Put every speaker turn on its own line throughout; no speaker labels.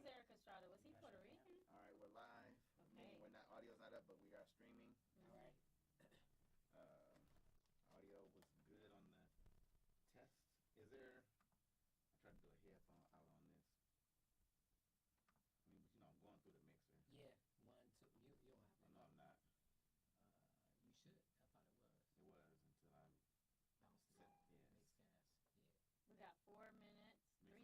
All right, we're live. Meaning we're not audio's not up, but we are streaming. All right. Audio was good on the test. Is there? I tried to do a headphone out on this. I mean, but I'm going through the mixer.
Yeah, 1, 2. You don't have to.
No, I'm not.
You should. I thought it was.
It was until I
Bounced it.
yeah.
Makes sense. Yeah.
We got 4 minutes, 3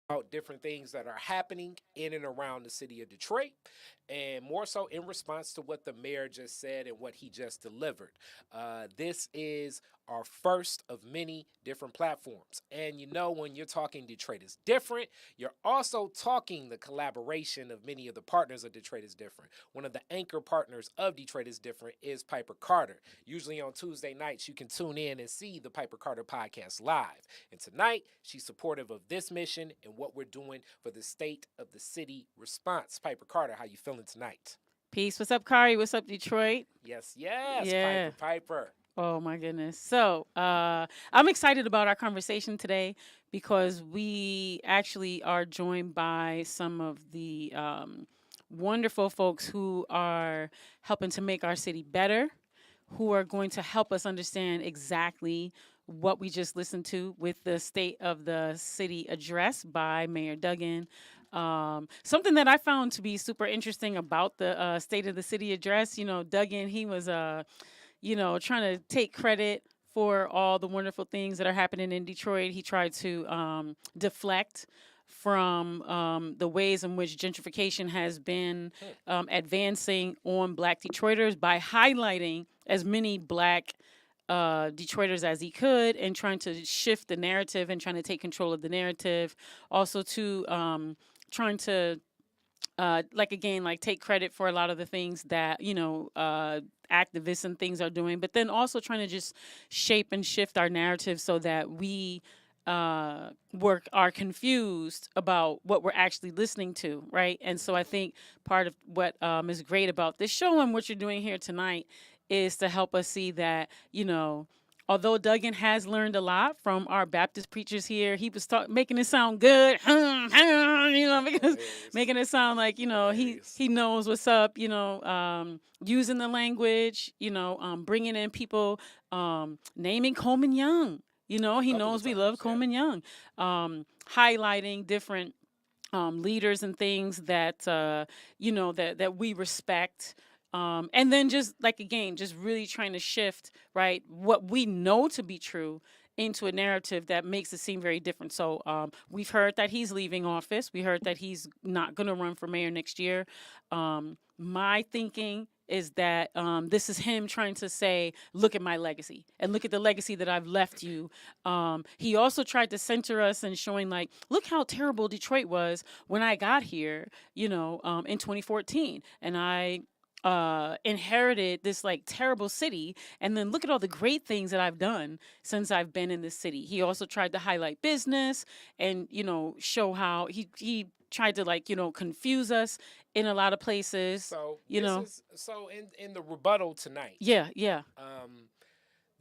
About different things that are happening in and around the city of Detroit, and more so in response to what the mayor just said and what he just delivered. This is our first of many different platforms. And you know, when you're talking Detroit is different, you're also talking the collaboration of many of the partners of Detroit is different. One of the anchor partners of Detroit is different is Piper Carter. Usually on Tuesday nights, you can tune in and see the Piper Carter podcast live. And tonight, she's supportive of this mission and what we're doing for the state of the city response. Piper Carter, how you feeling tonight?
Peace. What's up, Khary? What's up, Detroit?
Yes, yes,
Yeah.
Piper.
Oh my goodness. So I'm excited about our conversation today because we actually are joined by some of the wonderful folks who are helping to make our city better, who are going to help us understand exactly what we just listened to with the State of the City address by Mayor Duggan. Something that I found to be super interesting about the State of the City address, Duggan, he was trying to take credit for all the wonderful things that are happening in Detroit. He tried to deflect from the ways in which gentrification has been advancing on Black Detroiters by highlighting as many Black Detroiters as he could and trying to shift the narrative and trying to take control of the narrative. Also to trying to take credit for a lot of the things that activists and things are doing, but then also trying to just shape and shift our narrative so that we are confused about what we're actually listening to, right? And so I think part of what is great about this show and what you're doing here tonight is to help us see that although Duggan has learned a lot from our Baptist preachers here, he was making it sound good, because
Hilarious.
making it sound like
Hilarious.
he knows what's up. Using the language, bringing in people, naming Coleman Young. He
Couple
knows
of
we
times,
love
yeah.
Coleman Young. Highlighting different leaders and things that that we respect. And then just like again, just really trying to shift right what we know to be true into a narrative that makes it seem very different. So we've heard that he's leaving office. We heard that he's not going to run for mayor next year. My thinking is that this is him trying to say, look at my legacy and look at the legacy that I've left you. He also tried to center us and showing like, look how terrible Detroit was when I got here, in 2014. And I inherited this like terrible city, and then look at all the great things that I've done since I've been in this city. He also tried to highlight business and show how he tried to like confuse us in a lot of places.
So
you
this
know
is so in the rebuttal tonight.
yeah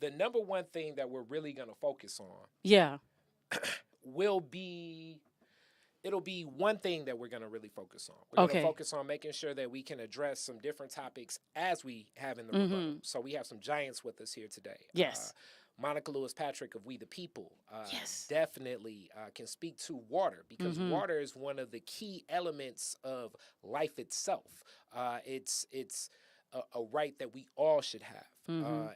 The number one thing that we're really going to focus on
yeah
will be it'll be one thing that we're going to really focus on. We're going
Okay.
to focus on making sure that we can address some different topics as we have in the rebuttal. So we have some giants with us here today.
Yes.
Monica Lewis Patrick of We the People
Yes.
definitely can speak to water, because water is one of the key elements of life itself. It's a right that we all should have.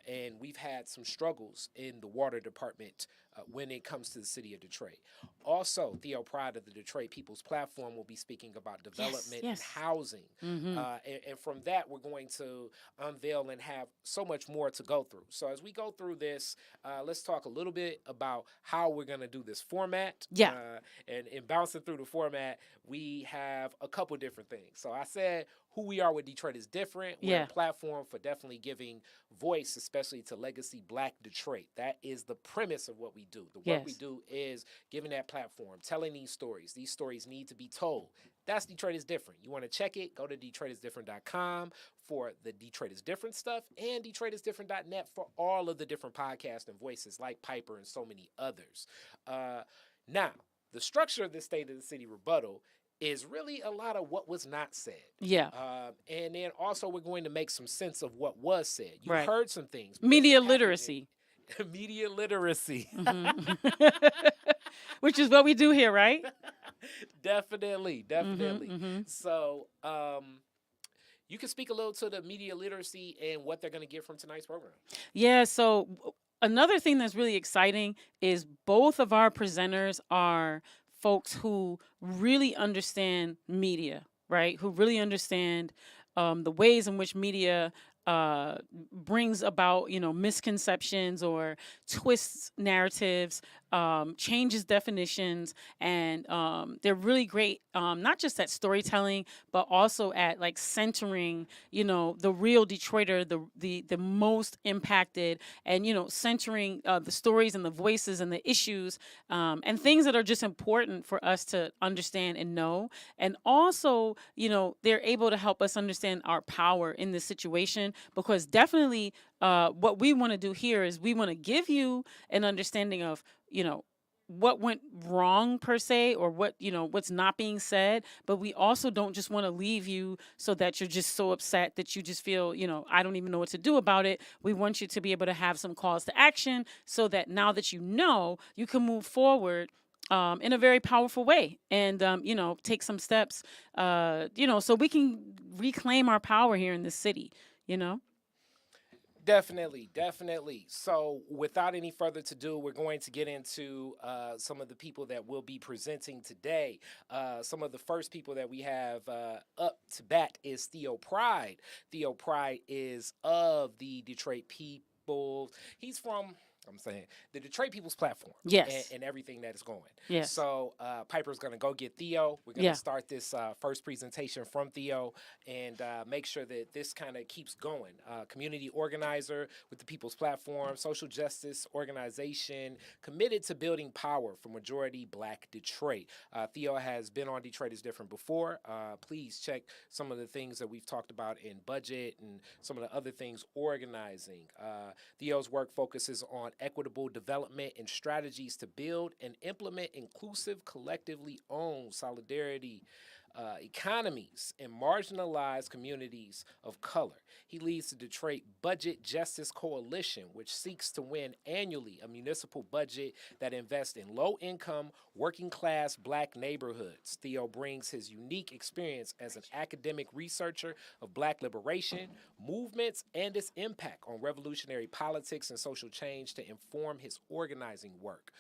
And we've had some struggles in the water department when it comes to the city of Detroit. Also, Theo Pride of the Detroit People's Platform will be speaking about development
yes.
and housing. And from that, we're going to unveil and have so much more to go through. So as we go through this, let's talk a little bit about how we're going to do this format.
Yeah.
And in bouncing through the format, we have a couple different things. So I said who we are with Detroit is different. We're
Yeah.
a platform for definitely giving voice, especially to legacy Black Detroit. That is the premise of what we do. The work we
Yes.
do is giving that platform, telling these stories. These stories need to be told. That's Detroit is Different. You want to check it? Go to DetroitisDifferent.com for the Detroit is Different stuff, and DetroitisDifferent.net for all of the different podcasts and voices like Piper and so many others. Now, the structure of this State of the City rebuttal is really a lot of what was not said.
Yeah.
And then also we're going to make some sense of what was said. You
Right.
heard some things. because
Media
it happened in-
literacy.
Media literacy.
Which is what we do here, right?
Definitely. So you can speak a little to the media literacy and what they're going to get from tonight's program.
Yeah, so another thing that's really exciting is both of our presenters are folks who really understand media, right? Who really understand the ways in which media brings about, misconceptions or twists narratives, changes definitions, and they're really great, not just at storytelling, but also at like centering, the real Detroiter, the most impacted, and centering the stories and the voices and the issues, and things that are just important for us to understand and know. And also, they're able to help us understand our power in this situation, because definitely what we want to do here is we want to give you an understanding of what went wrong per se, or what's not being said, but we also don't just want to leave you so that you're just so upset that you just feel I don't even know what to do about it. We want you to be able to have some calls to action, so that now that you can move forward in a very powerful way, and take some steps so we can reclaim our power here in this city.
Definitely. So without any further ado, we're going to get into some of the people that will be presenting today. Some of the first people that we have up to bat is Theo Pride. Theo Pride is of the Detroit People. He's from the Detroit People's Platform.
Yes.
And everything that is going.
Yes.
So Piper's going to go get Theo. We're going to start this first presentation from Theo and make sure that this kind of keeps going. Community organizer with the People's Platform, social justice organization committed to building power for majority Black Detroit. Theo has been on Detroit is Different before. Please check some of the things that we've talked about in budget and some of the other things organizing. Theo's work focuses on equitable development and strategies to build and implement inclusive, collectively owned solidarity economies in marginalized communities of color. He leads the Detroit Budget Justice Coalition, which seeks to win annually a municipal budget that invests in low-income, working-class Black neighborhoods. Theo brings his unique experience as an academic researcher of Black liberation, movements, and its impact on revolutionary politics and social change to inform his organizing work.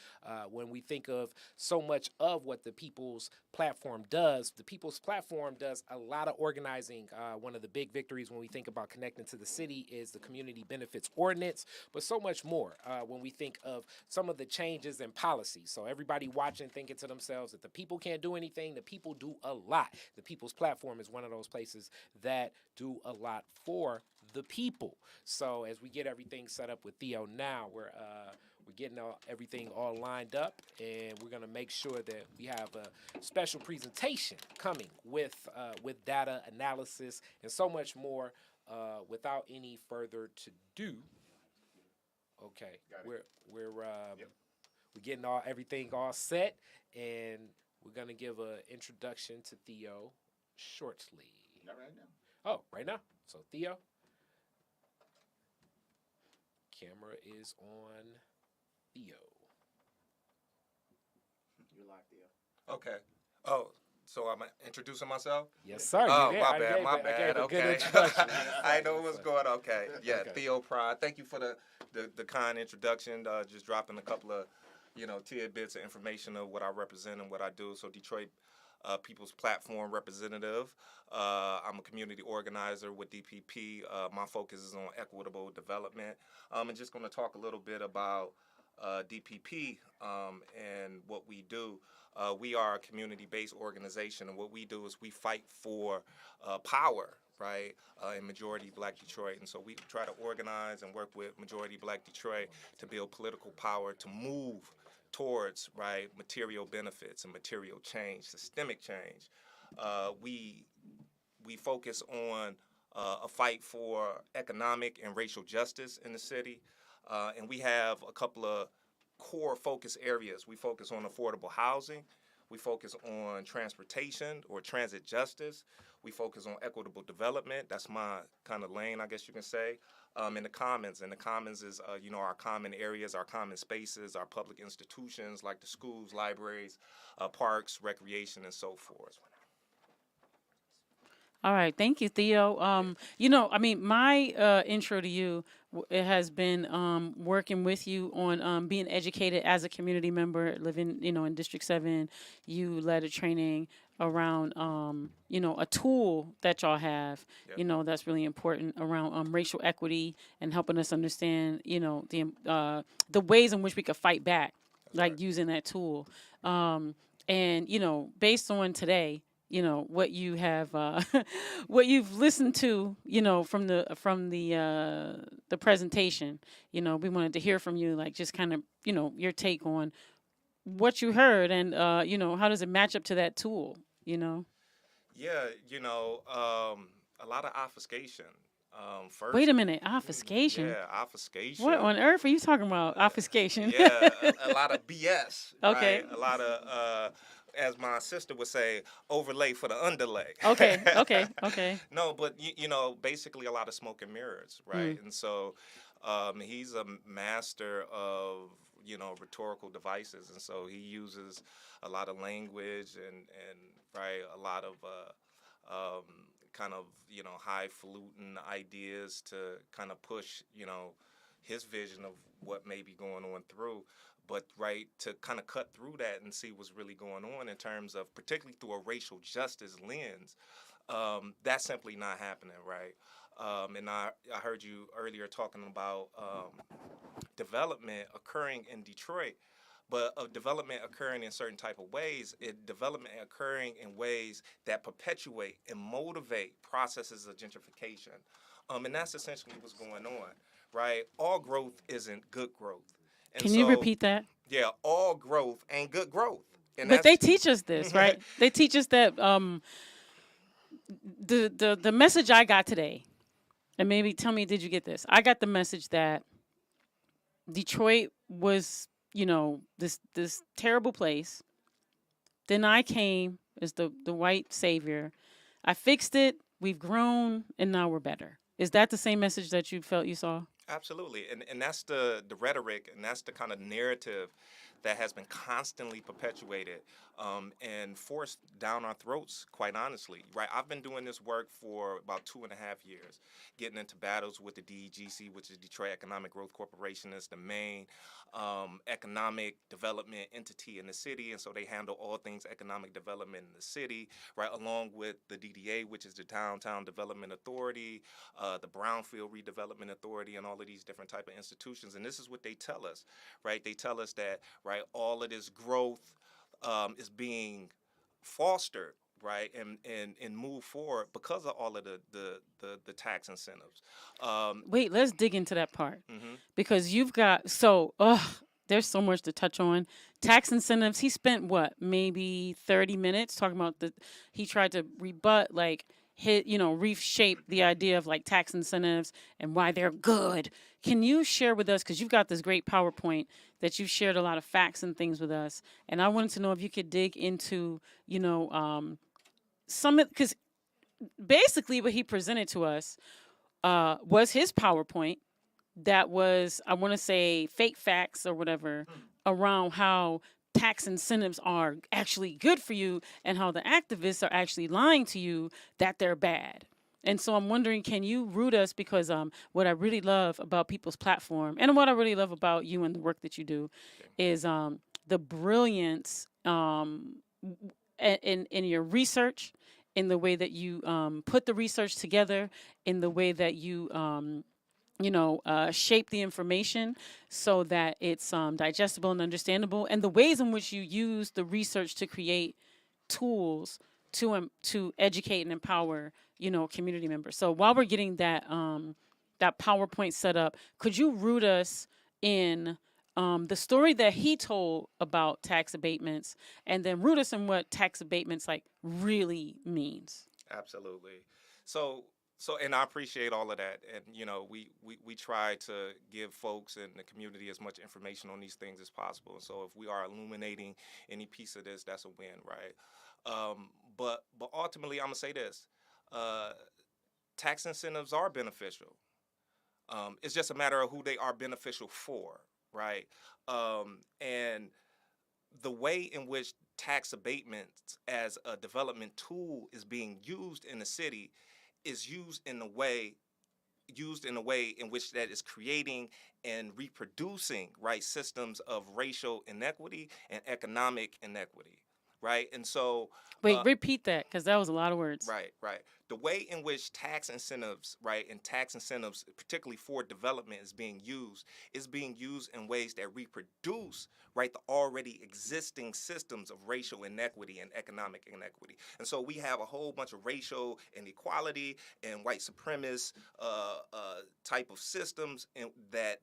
When we think of so much of what the People's Platform does, the People's Platform does a lot of organizing. One of the big victories when we think about connecting to the city is the Community Benefits Ordinance, but so much more when we think of some of the changes in policy. So everybody watching thinking to themselves that the people can't do anything, the people do a lot. The People's Platform is one of those places that do a lot for the people. So as we get everything set up with Theo now, we're getting everything all lined up, and we're going to make sure that we have a special presentation coming with data analysis and so much more. Without any further to do, okay, we're getting everything all set, and we're going to give an introduction to Theo shortly.
Not right now.
Oh, right now. So Theo, camera is on Theo.
You're live, Theo.
Okay. Oh, so I'm introducing myself?
Yes, sir.
Oh,
You
my
did.
bad, my
I gave
bad.
a good
Okay.
introduction.
I know what's going on. Okay. Yeah,
Okay.
Theo Pride. Thank you for the kind introduction. Just dropping a couple of, tidbits of information of what I represent and what I do. So Detroit People's Platform representative. I'm a community organizer with DPP. My focus is on equitable development. I'm just going to talk a little bit about DPP and what we do. We are a community-based organization, and what we do is we fight for power, right, in majority Black Detroit. And so we try to organize and work with majority Black Detroit to build political power to move towards, right, material benefits and material change, systemic change. We focus on a fight for economic and racial justice in the city, and we have a couple of core focus areas. We focus on affordable housing. We focus on transportation or transit justice. We focus on equitable development. That's my kind of lane, I guess you can say. In the commons. And the commons is, our common areas, our common spaces, our public institutions like the schools, libraries, parks, recreation, and so forth.
All right, thank you, Theo. My intro to you, it has been working with you on being educated as a community member, living, in District 7. You led a training around, a tool that y'all have,
Yep.
that's really important around racial equity and helping us understand, the ways in which we could fight back, like
right.
using that tool. Based on today, what you have what you've listened to, from the presentation, we wanted to hear from you, like just kind of, your take on what you heard and how does it match up to that tool,
Yeah, a lot of obfuscation. First,
Wait a minute, obfuscation.
Yeah, obfuscation.
What on earth are you talking about? Obfuscation.
Yeah, a lot of BS.
Okay.
Right? A lot of, as my sister would say, overlay for the underlay.
Okay.
No, but basically a lot of smoke and mirrors, right? And so, he's a master of rhetorical devices, and so he uses a lot of language and right, a lot of kind of highfalutin ideas to kind of push his vision of what may be going on through. But right, to kind of cut through that and see what's really going on in terms of, particularly through a racial justice lens, that's simply not happening, right? And I heard you earlier talking about development occurring in Detroit, but of development occurring in certain type of ways, development occurring in ways that perpetuate and motivate processes of gentrification. And that's essentially what's going on, right? All growth isn't good growth. And
Can you repeat that?
Yeah, all growth ain't good growth. And
But they teach us this, right? They teach us that the message I got today, and maybe tell me, did you get this? I got the message that Detroit was, this terrible place. Then I came as the white savior. I fixed it. We've grown, and now we're better. Is that the same message that you felt you saw?
Absolutely, and that's the rhetoric, and that's the kind of narrative that has been constantly perpetuated and forced down our throats. Quite honestly, right? I've been doing this work for about 2.5 years, getting into battles with the DEGC, which is Detroit Economic Growth Corporation. It's the main economic development entity in the city, and so they handle all things economic development in the city, right? Along with the DDA, which is the Downtown Development Authority, the Brownfield Redevelopment Authority, and all of these different type of institutions. And this is what they tell us, right? They tell us that, right, all of this growth is being fostered, right, and move forward because of all of the tax incentives.
Wait, let's dig into that part
Mm-hmm.
because you've got there's so much to touch on. Tax incentives. He spent what, maybe 30 minutes talking about he tried to rebut, like, reshape the idea of like tax incentives and why they're good. Can you share with us, because you've got this great PowerPoint that you've shared a lot of facts and things with us, and I wanted to know if you could dig into, some of, because basically what he presented to us was his PowerPoint that was, I want to say, fake facts or whatever around how tax incentives are actually good for you and how the activists are actually lying to you that they're bad. And so I'm wondering, can you root us? Because what I really love about People's Platform and what I really love about you and the work that you do is the brilliance in your research, in the way that you put the research together, in the way that you shape the information so that it's digestible and understandable, and the ways in which you use the research to create tools to educate and empower, community members. So while we're getting that PowerPoint set up, could you root us in the story that he told about tax abatements, and then root us in what tax abatements like really means?
Absolutely. So, and I appreciate all of that. And, we try to give folks in the community as much information on these things as possible. And so if we are illuminating any piece of this, that's a win, right? But ultimately, I'm going to say this. Tax incentives are beneficial. It's just a matter of who they are beneficial for, right? And the way in which tax abatements as a development tool is being used in the city is used in a way in which that is creating and reproducing, right, systems of racial inequity and economic inequity, right? And so
Wait, repeat that, because that was a lot of words.
Right. The way in which tax incentives, right, and tax incentives, particularly for development, is being used in ways that reproduce, right, the already existing systems of racial inequity and economic inequity. And so we have a whole bunch of racial inequality and white supremacist type of systems that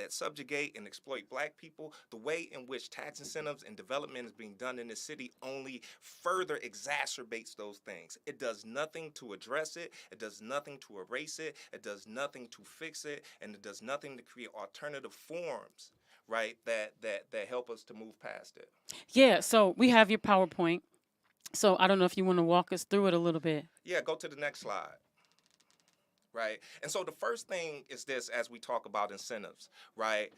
subjugate and exploit Black people. The way in which tax incentives and development is being done in the city only further exacerbates those things. It does nothing to address it. It does nothing to erase it. It does nothing to fix it, and it does nothing to create alternative forms, right, that help us to move past it.
Yeah, so we have your PowerPoint. So I don't know if you want to walk us through it a little bit.
Yeah, go to the next slide. Right. And so the first thing is this, as we talk about incentives, right?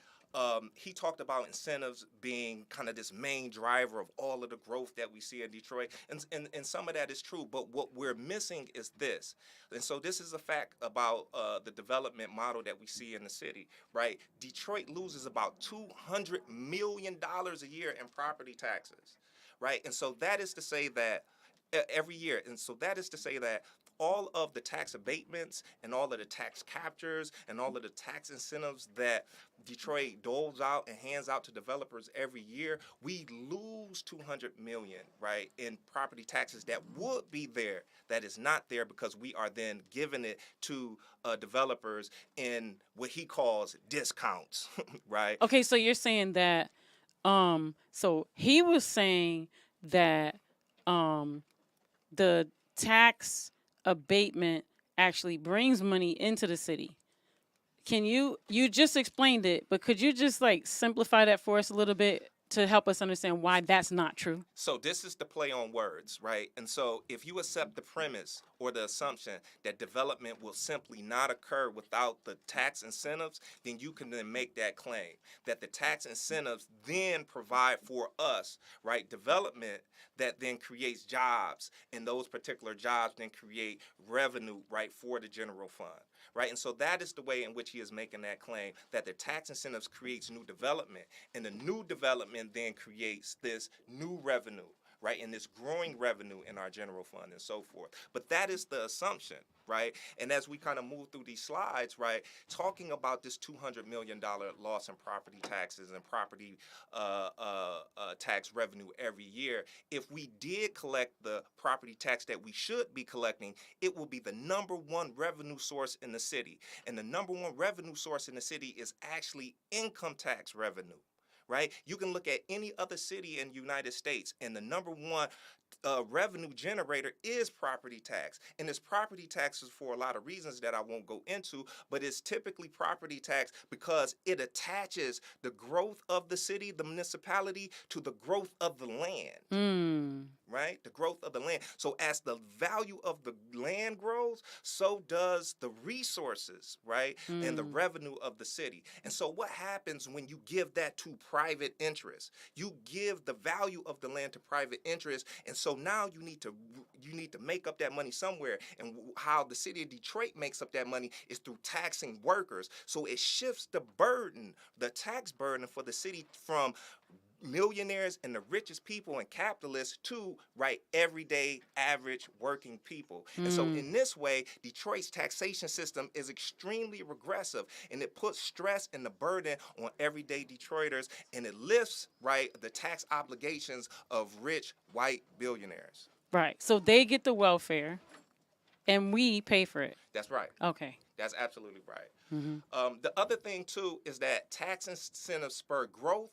He talked about incentives being kind of this main driver of all of the growth that we see in Detroit. And some of that is true, but what we're missing is this. And so this is a fact about the development model that we see in the city, right? Detroit loses about $200 million a year in property taxes, right? And so that is to say that every year. And so that is to say that all of the tax abatements and all of the tax captures and all of the tax incentives that Detroit doles out and hands out to developers every year, we lose $200 million, right, in property taxes that would be there, that is not there because we are then giving it to developers in what he calls discounts, right?
Okay, so you're saying that, so he was saying that the tax abatement actually brings money into the city. Can you just explained it, but could you just like simplify that for us a little bit to help us understand why that's not true?
So this is the play on words, right? And so if you accept the premise or the assumption that development will simply not occur without the tax incentives, then you can then make that claim that the tax incentives then provide for us, right, development that then creates jobs, and those particular jobs then create revenue, right, for the general fund. Right, and so that is the way in which he is making that claim, that the tax incentives creates new development, and the new development then creates this new revenue, right, and this growing revenue in our general fund and so forth. But that is the assumption, right? And as we kind of move through these slides, right, talking about this $200 million loss in property taxes and property tax revenue every year, if we did collect the property tax that we should be collecting, it will be the number one revenue source in the city. And the number one revenue source in the city is actually income tax revenue. Right? You can look at any other city in the United States, and the number one revenue generator is property tax. And it's property taxes for a lot of reasons that I won't go into, but it's typically property tax because it attaches the growth of the city, the municipality, to the growth of the land. Right? The growth of the land. So as the value of the land grows, so does the resources, right? And the revenue of the city. And so what happens when you give that to private interests? You give the value of the land to private interests, and so now you need to make up that money somewhere. And how the city of Detroit makes up that money is through taxing workers. So it shifts the burden, the tax burden for the city from millionaires and the richest people and capitalists to, right, everyday average working people. And so in this way, Detroit's taxation system is extremely regressive, and it puts stress and the burden on everyday Detroiters, and it lifts, right, the tax obligations of rich white billionaires.
Right. So they get the welfare and we pay for it.
That's right.
Okay.
That's absolutely right. The other thing too is that tax incentives spur growth,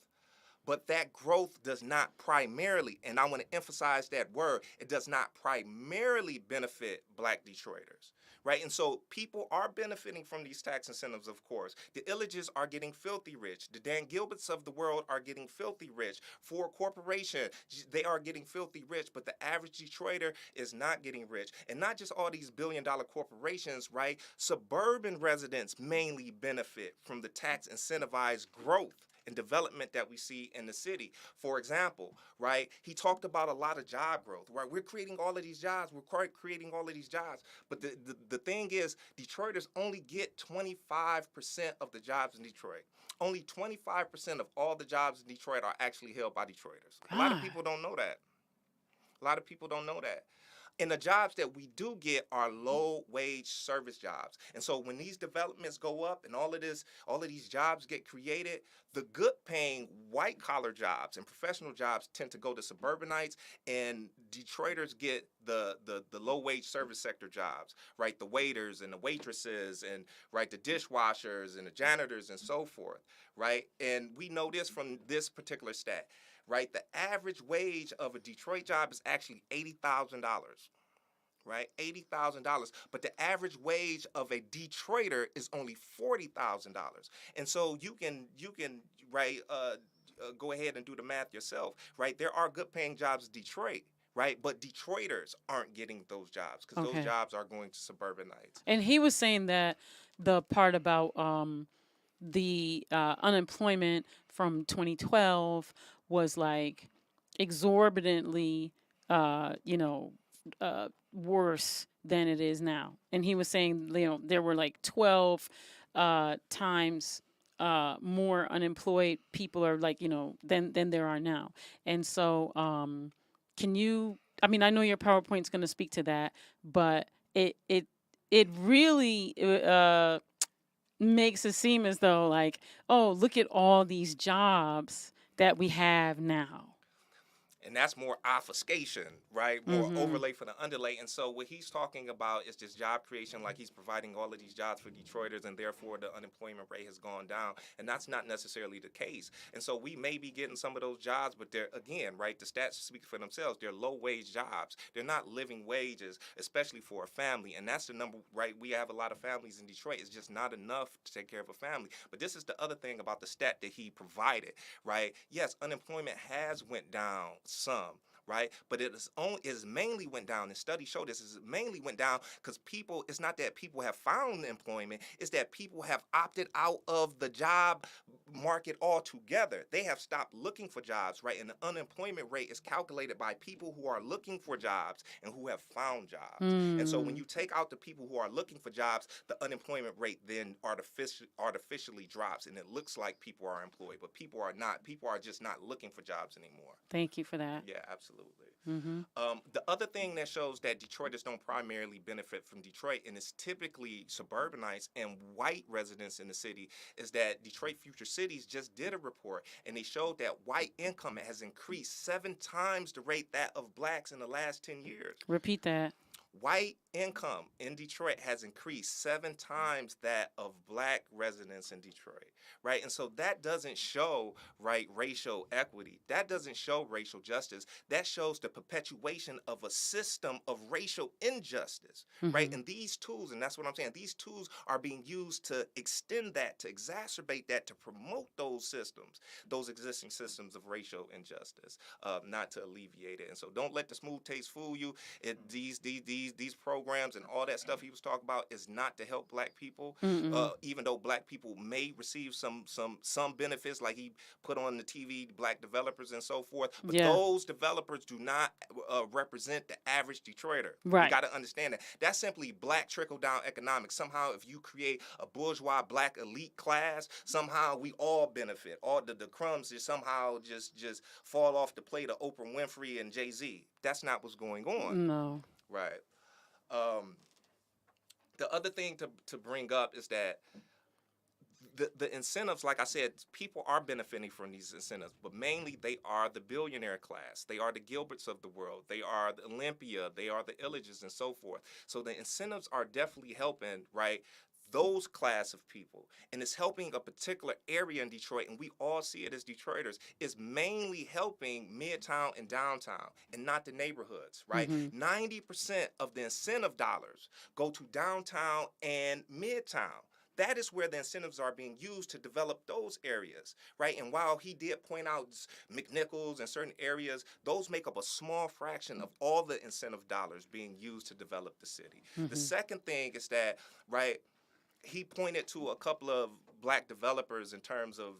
but that growth does not primarily, and I want to emphasize that word, it does not primarily benefit Black Detroiters, right? And so people are benefiting from these tax incentives, of course. The Illages are getting filthy rich. The Dan Gilberts of the world are getting filthy rich. For a corporation, they are getting filthy rich, but the average Detroiter is not getting rich. And not just all these billion-dollar corporations, right? Suburban residents mainly benefit from the tax incentivized growth and development that we see in the city. For example, right, he talked about a lot of job growth, right? We're creating all of these jobs, but the thing is, Detroiters only get 25% of the jobs in Detroit. Only 25% of all the jobs in Detroit are actually held by Detroiters. A lot of people don't know that. And the jobs that we do get are low-wage service jobs. And so when these developments go up and all of these jobs get created, the good-paying white-collar jobs and professional jobs tend to go to suburbanites, and Detroiters get the low-wage service sector jobs, right? The waiters and the waitresses and, right, the dishwashers and the janitors and so forth, right? And we know this from this particular stat. Right, the average wage of a Detroit job is actually $80,000, right? $80,000, but the average wage of a Detroiter is only $40,000. And so you can right, go ahead and do the math yourself, right? There are good-paying jobs in Detroit, right? But Detroiters aren't getting those jobs because those jobs are going to suburbanites.
And he was saying that the part about the unemployment from 2012 was like exorbitantly, worse than it is now. And he was saying, there were like 12 times more unemployed people are like, than there are now. And so, can you? I mean, I know your PowerPoint's going to speak to that, but it really makes it seem as though like, oh, look at all these jobs that we have now.
And that's more obfuscation, right? More overlay for the underlay. And so what he's talking about is just job creation, like he's providing all of these jobs for Detroiters, and therefore the unemployment rate has gone down. And that's not necessarily the case. And so we may be getting some of those jobs, but they're, again, right, the stats speak for themselves. They're low-wage jobs. They're not living wages, especially for a family. And that's the number, right? We have a lot of families in Detroit. It's just not enough to take care of a family. But this is the other thing about the stat that he provided, right? Yes, unemployment has went down some, right? But it is mainly went down, and studies show this, is mainly went down because people, it's not that people have found employment, it's that people have opted out of the job market altogether. They have stopped looking for jobs, right? And the unemployment rate is calculated by people who are looking for jobs and who have found jobs. And so when you take out the people who are looking for jobs, the unemployment rate then artificially drops, and it looks like people are employed, but people are not. People are just not looking for jobs anymore.
Thank you for that.
Yeah, absolutely. The other thing that shows that Detroiters don't primarily benefit from Detroit, and it's typically suburbanites and white residents in the city, is that Detroit Future Cities just did a report, and they showed that white income has increased 7 times the rate that of blacks in the last 10 years.
Repeat that.
White income in Detroit has increased 7 times that of black residents in Detroit, right? And so that doesn't show, right, racial equity. That doesn't show racial justice. That shows the perpetuation of a system of racial injustice, right? And these tools, and that's what I'm saying, these tools are being used to extend that, to exacerbate that, to promote those systems, those existing systems of racial injustice, not to alleviate it. And so don't let the smooth taste fool you. These programs and all that stuff he was talking about is not to help black people, even though black people may receive some benefits, like he put on the TV, black developers and so forth. But those developers do not represent the average Detroiter.
Right.
You got to understand that. That's simply black trickle-down economics. Somehow, if you create a bourgeois black elite class, somehow we all benefit. All the crumbs just somehow just fall off the plate of Oprah Winfrey and Jay-Z. That's not what's going on.
No.
Right. The other thing to bring up is that the incentives, like I said, people are benefiting from these incentives, but mainly they are the billionaire class. They are the Gilberts of the world. They are the Olympia. They are the Illiges and so forth. So the incentives are definitely helping, right, those class of people. And it's helping a particular area in Detroit, and we all see it as Detroiters. It's mainly helping Midtown and downtown and not the neighborhoods, right? 90% of the incentive dollars go to downtown and Midtown. That is where the incentives are being used to develop those areas, right? And while he did point out McNichols and certain areas, those make up a small fraction of all the incentive dollars being used to develop the city. The second thing is that, right, he pointed to a couple of black developers in terms of,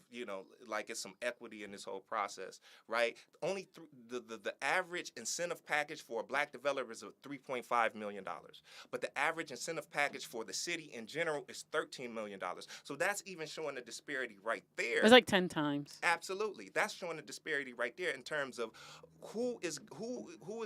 like it's some equity in this whole process, right? Only the average incentive package for a black developer is $3.5 million. But the average incentive package for the city in general is $13 million. So that's even showing a disparity right there.
It's like 10 times.
Absolutely. That's showing a disparity right there in terms of who is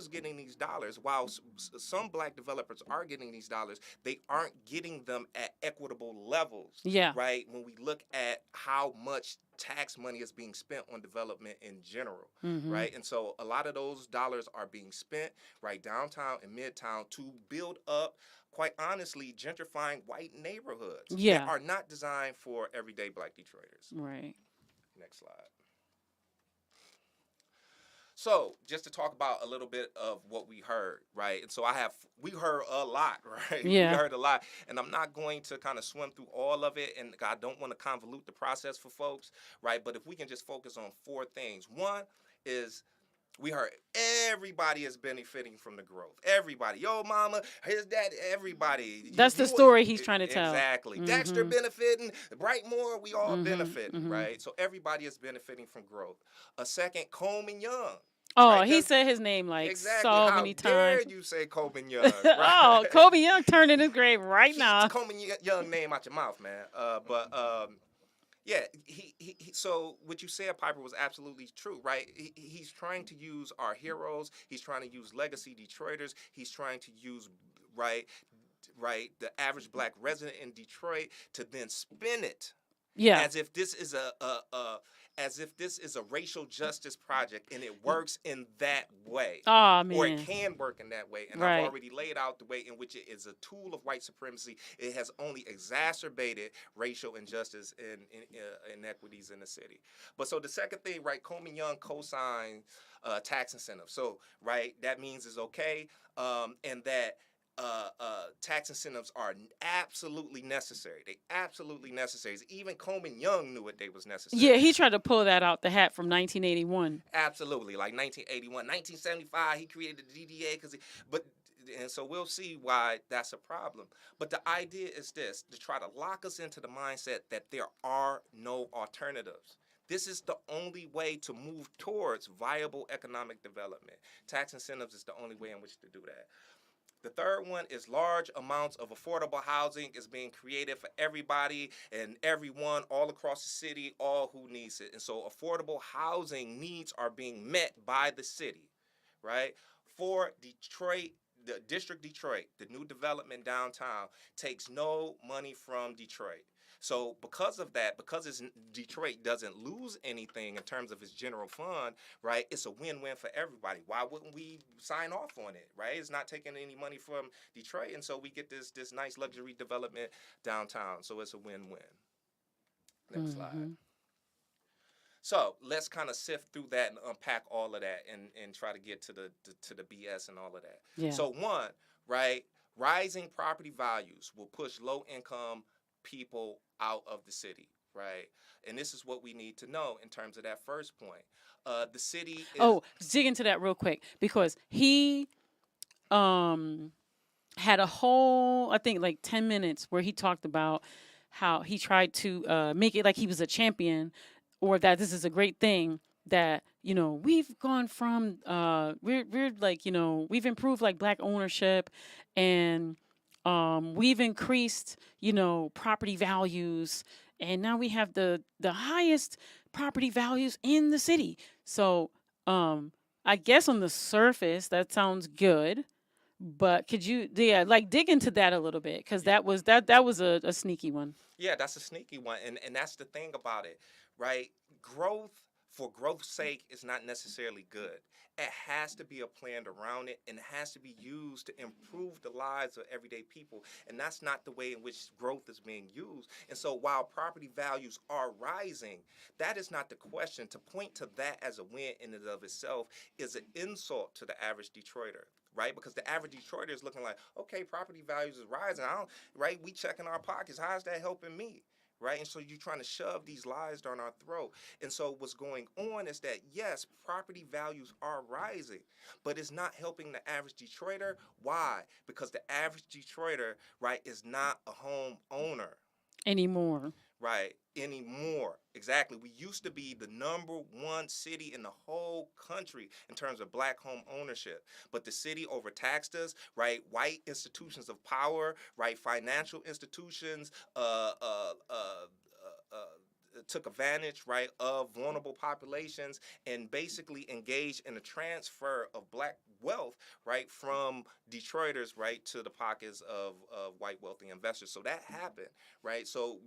getting these dollars. While some black developers are getting these dollars, they aren't getting them at equitable levels.
Yeah.
Right? When we look at how much tax money is being spent on development in general, right? And so a lot of those dollars are being spent right downtown and Midtown to build up, quite honestly, gentrifying white neighborhoods.
Yeah.
That are not designed for everyday black Detroiters.
Right.
Next slide. So just to talk about a little bit of what we heard, right? And so we heard a lot, right?
Yeah.
We heard a lot. And I'm not going to kind of swim through all of it, and I don't want to convolute the process for folks, right? But if we can just focus on 4 things. One is we heard everybody is benefiting from the growth. Everybody. Yo, mama, his dad, everybody.
That's the story he's trying to tell.
Exactly. Dexter benefiting, Brightmore, we all benefiting, right? So everybody is benefiting from growth. A second, Coleman Young.
Oh,
right?
he said his name like
exactly.
so many times.
How dare you say Coleman Young? Right?
Oh, Kobe Young turned in his grave right now.
Coleman Young name out your mouth, man. Yeah, so what you said, Piper, was absolutely true, right? He's trying to use our heroes. He's trying to use legacy Detroiters. He's trying to use, right, the average black resident in Detroit to then spin it
Yeah.
as if this is a racial justice project, and it works in that way.
Oh
Or it
man.
can work in that way. And
Right.
I've already laid out the way in which it is a tool of white supremacy. It has only exacerbated racial injustice and inequities in the city. But so the second thing, right, Coleman Young co-signed tax incentives. So, right, that means it's okay, and that tax incentives are absolutely necessary. They absolutely necessary. Even Coleman Young knew they was necessary.
Yeah, he tried to pull that out the hat from 1981.
Absolutely, like 1981, 1975, he created the DDA and so we'll see why that's a problem. But the idea is this: to try to lock us into the mindset that there are no alternatives. This is the only way to move towards viable economic development. Tax incentives is the only way in which to do that. The third one is large amounts of affordable housing is being created for everybody and everyone all across the city, all who needs it. And so affordable housing needs are being met by the city, right? For Detroit, the District Detroit, the new development downtown takes no money from Detroit. So because of that, because Detroit doesn't lose anything in terms of its general fund, right, it's a win-win for everybody. Why wouldn't we sign off on it, right? It's not taking any money from Detroit, and so we get this nice luxury development downtown. So it's a win-win. Next slide. So let's kind of sift through that and unpack all of that and try to get to the BS and all of that.
Yeah.
So one, right, rising property values will push low-income people out of the city, right? And this is what we need to know in terms of that first point. The city is...
dig into that real quick, because he had a whole, I think, like 10 minutes where he talked about how he tried to make it like he was a champion, or that this is a great thing, that, you know, we've gone from we're like, you know, we've improved like black ownership, and we've increased, you know, property values, and now we have the highest property values in the city. So I guess on the surface that sounds good, but could you like dig into that a little bit, because that was a sneaky one.
Yeah, that's a sneaky one, and that's the thing about it, right? Growth for growth's sake is not necessarily good. It has to be a plan around it, and it has to be used to improve the lives of everyday people. And that's not the way in which growth is being used. And so while property values are rising, that is not the question. To point to that as a win in and of itself is an insult to the average Detroiter. Right? Because the average Detroiter is looking like, okay, property values is rising. Right? We checking our pockets. How is that helping me? Right? And so you're trying to shove these lies down our throat. And so what's going on is that, yes, property values are rising, but it's not helping the average Detroiter. Why? Because the average Detroiter, right, is not a home owner.
Anymore.
Right, anymore. Exactly. We used to be the #1 city in the whole country in terms of black home ownership. But the city overtaxed us, right? White institutions of power, right? Financial institutions, took advantage, right, of vulnerable populations and basically engaged in a transfer of black wealth, right, from Detroiters, right, to the pockets of white wealthy investors. So that happened, right? So,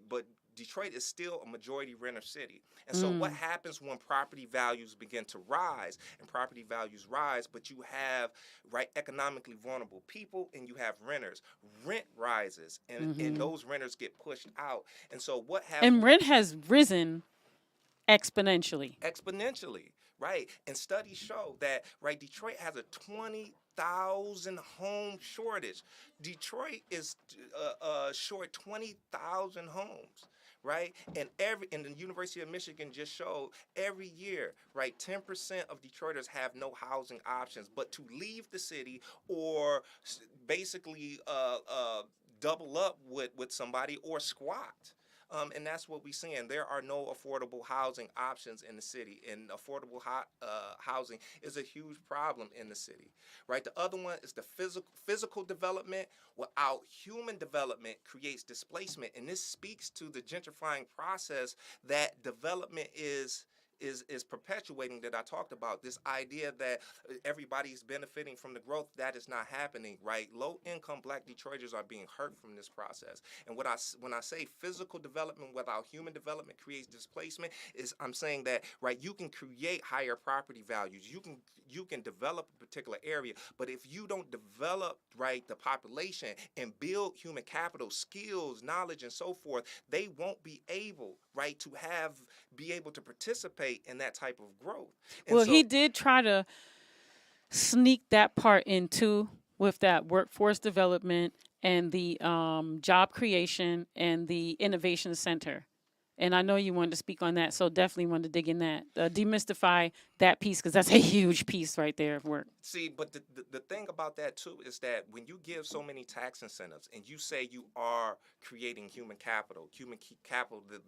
but Detroit is still a majority renter city. And so what happens when property values begin to rise, and property values rise, but you have, right, economically vulnerable people and you have renters. Rent rises, and those renters get pushed out. And so what happens?
And rent has risen exponentially.
Exponentially, right? And studies show that, right, Detroit has a 20,000 home shortage. Detroit is short 20,000 homes. Right, and the University of Michigan just showed every year, right, 10% of Detroiters have no housing options but to leave the city or basically double up with somebody or squat. And that's what we're seeing. There are no affordable housing options in the city, and affordable housing is a huge problem in the city, right? The other one is the physical development. Without human development creates displacement, and this speaks to the gentrifying process that development is is perpetuating that I talked about. This idea that everybody's benefiting from the growth, that is not happening, right? Low-income Black Detroiters are being hurt from this process. And when I say physical development without human development creates displacement, is I'm saying that, right, you can create higher property values. You can develop a particular area, but if you don't develop, right, the population and build human capital, skills, knowledge, and so forth, they won't be able, right, to be able to participate in that type of growth. And
Well,
so,
he did try to sneak that part in too with that workforce development and the job creation and the innovation center. And I know you wanted to speak on that, so definitely wanted to dig in that, demystify that piece, because that's a huge piece right there of work.
see, but the thing about that too is that when you give so many tax incentives and you say you are creating human capital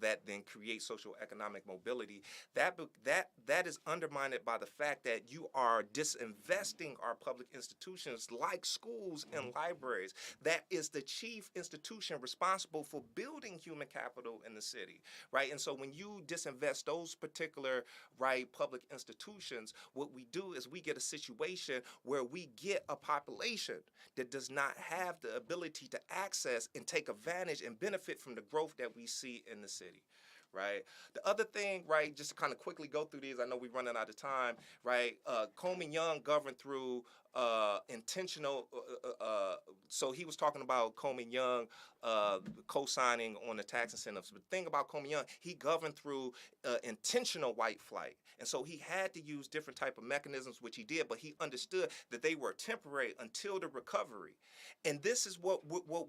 that then creates social economic mobility, that is undermined by the fact that you are disinvesting our public institutions like schools and libraries. That is the chief institution responsible for building human capital in the city, right? And so when you disinvest those particular, right, public institutions, what we do is we get a situation where we get a population that does not have the ability to access and take advantage and benefit from the growth that we see in the city. Right. The other thing, right, just to kind of quickly go through these, I know we're running out of time, right? Coleman Young governed through intentional. So he was talking about Coleman Young co-signing on the tax incentives. But the thing about Coleman Young, he governed through intentional white flight. And so he had to use different type of mechanisms, which he did, but he understood that they were temporary until the recovery. And this is what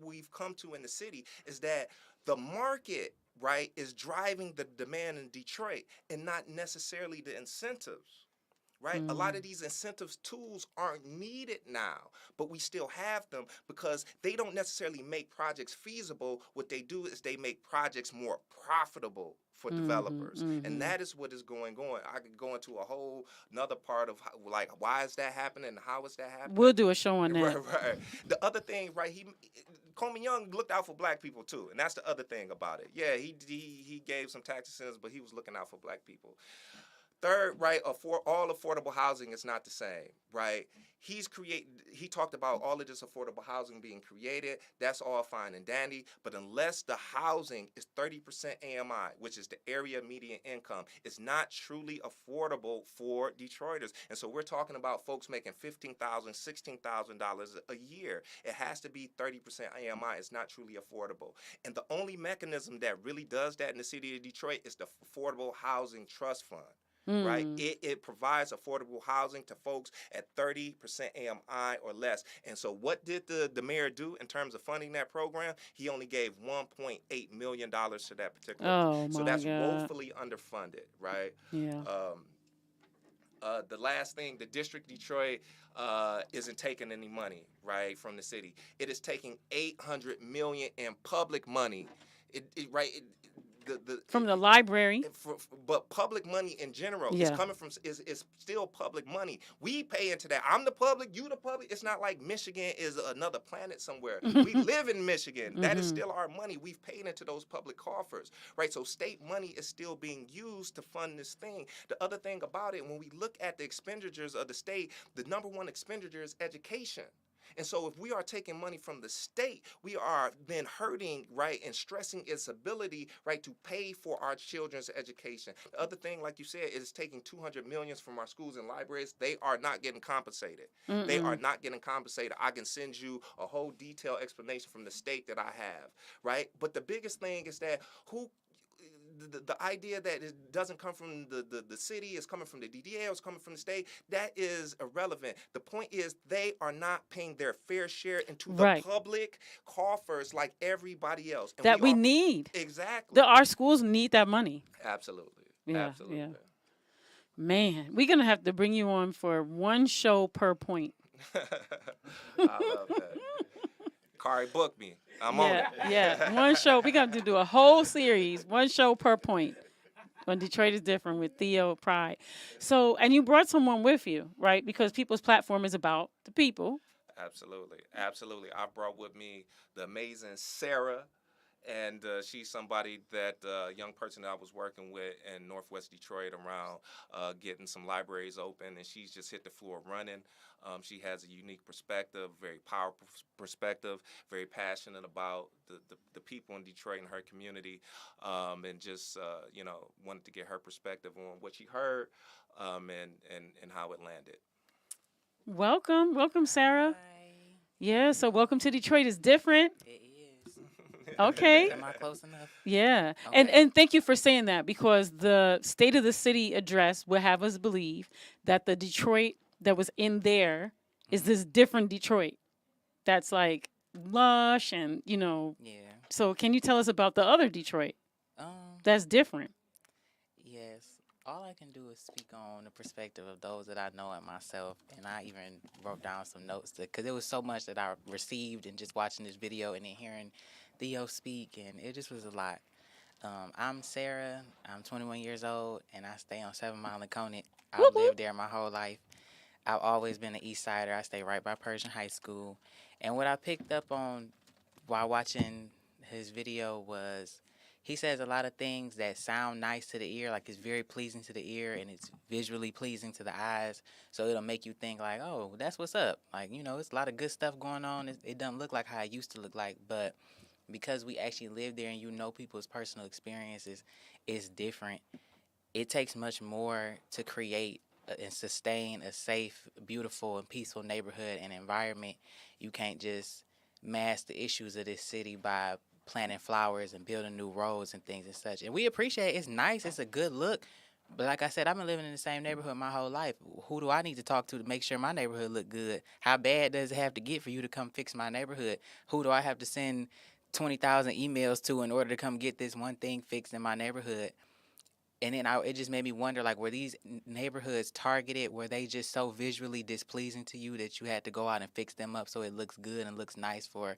we've come to in the city, is that the market, right, is driving the demand in Detroit and not necessarily the incentives, right? A lot of these incentives tools aren't needed now, but we still have them because they don't necessarily make projects feasible. What they do is they make projects more profitable for developers. And that is what is going on. I could go into a whole another part of how, like, why is that happening and how is that happening?
We'll do a show on that.
Right. The other thing, right, Coleman Young looked out for Black people too, and that's the other thing about it. Yeah, he gave some tax incentives, but he was looking out for Black people. Third, right, all affordable housing is not the same, right? He talked about all of this affordable housing being created. That's all fine and dandy, but unless the housing is 30% AMI, which is the area median income, it's not truly affordable for Detroiters. And so we're talking about folks making $15,000, $16,000 a year. It has to be 30% AMI. It's not truly affordable. And the only mechanism that really does that in the city of Detroit is the Affordable Housing Trust Fund. Right, it provides affordable housing to folks at 30% AMI or less. And so what did the mayor do in terms of funding that program? He only gave $1.8 million to that particular. So that's woefully underfunded, right?
Yeah.
The last thing, the district Detroit isn't taking any money, right, from the city. It is taking $800 million in public money.
From the library,
but public money in general is coming from is still public money. We pay into that. I'm the public, you the public. It's not like Michigan is another planet somewhere. We live in Michigan. That is still our money. We've paid into those public coffers, right? So state money is still being used to fund this thing. The other thing about it, when we look at the expenditures of the state, the number one expenditure is education. And so if we are taking money from the state, we are then hurting, right, and stressing its ability, right, to pay for our children's education. The other thing, like you said, is taking $200 million from our schools and libraries. They are not getting compensated. They are not getting compensated. I can send you a whole detailed explanation from the state that I have, right? But the biggest thing is that the idea that it doesn't come from the city, it's coming from the DDA, it's coming from the state, that is irrelevant. The point is they are not paying their fair share into the public coffers like everybody else. And
we need.
Exactly.
Our schools need that money.
Absolutely.
Yeah,
Absolutely.
Yeah. Man, we're going to have to bring you on for one show per point.
I love that. Khary, book me. I'm on it.
Yeah, one show. We're going to do a whole series, one show per point. When Detroit is different with Theo Pride. So, and you brought someone with you, right? Because People's Platform is about the people.
Absolutely. I brought with me the amazing Sarah and she's somebody that young person that I was working with in Northwest Detroit around getting some libraries open, and she's just hit the floor running. She has a unique perspective, very powerful perspective, very passionate about the people in Detroit and her community, and just wanted to get her perspective on what she heard, and how it landed.
Welcome, Sarah.
Hi.
Yeah, so welcome to Detroit is different.
It is.
Okay.
Am I close enough?
Yeah.
Okay.
And thank you for saying that, because the State of the City address will have us believe that the Detroit that was in there is this different Detroit that's like lush and,
Yeah.
so can you tell us about the other Detroit that's different?
Yes. All I can do is speak on the perspective of those that I know and myself, and I even wrote down some notes because there was so much that I received and just watching this video and then hearing Theo speak, and it just was a lot. I'm Sarah. I'm 21 years old, and I stay on 7 Mile and Conant. I've lived there my whole life. I've always been an East Sider. I stay right by Persian High School. And what I picked up on while watching his video was he says a lot of things that sound nice to the ear, like it's very pleasing to the ear and it's visually pleasing to the eyes. So it'll make you think like, oh, that's what's up. Like, it's a lot of good stuff going on. It doesn't look like how it used to look like, but because we actually live there and people's personal experiences, it's different. It takes much more to create and sustain a safe, beautiful, and peaceful neighborhood and environment. You can't just mask the issues of this city by planting flowers and building new roads and things and such. And we appreciate it. It's nice. It's a good look. But like I said, I've been living in the same neighborhood my whole life. Who do I need to talk to make sure my neighborhood look good? How bad does it have to get for you to come fix my neighborhood? Who do I have to send 20,000 emails to in order to come get this one thing fixed in my neighborhood? And then it just made me wonder, like, were these neighborhoods targeted? Were they just so visually displeasing to you that you had to go out and fix them up so it looks good and looks nice for,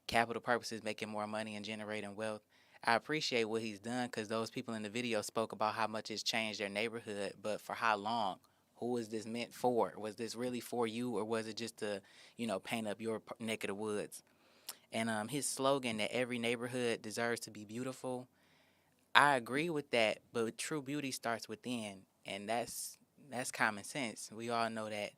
capital purposes, making more money and generating wealth? I appreciate what he's done because those people in the video spoke about how much it's changed their neighborhood, but for how long? Who is this meant for? Was this really for you, or was it just to, paint up your neck of the woods? And his slogan that every neighborhood deserves to be beautiful, I agree with that, but true beauty starts within, and that's common sense. We all know that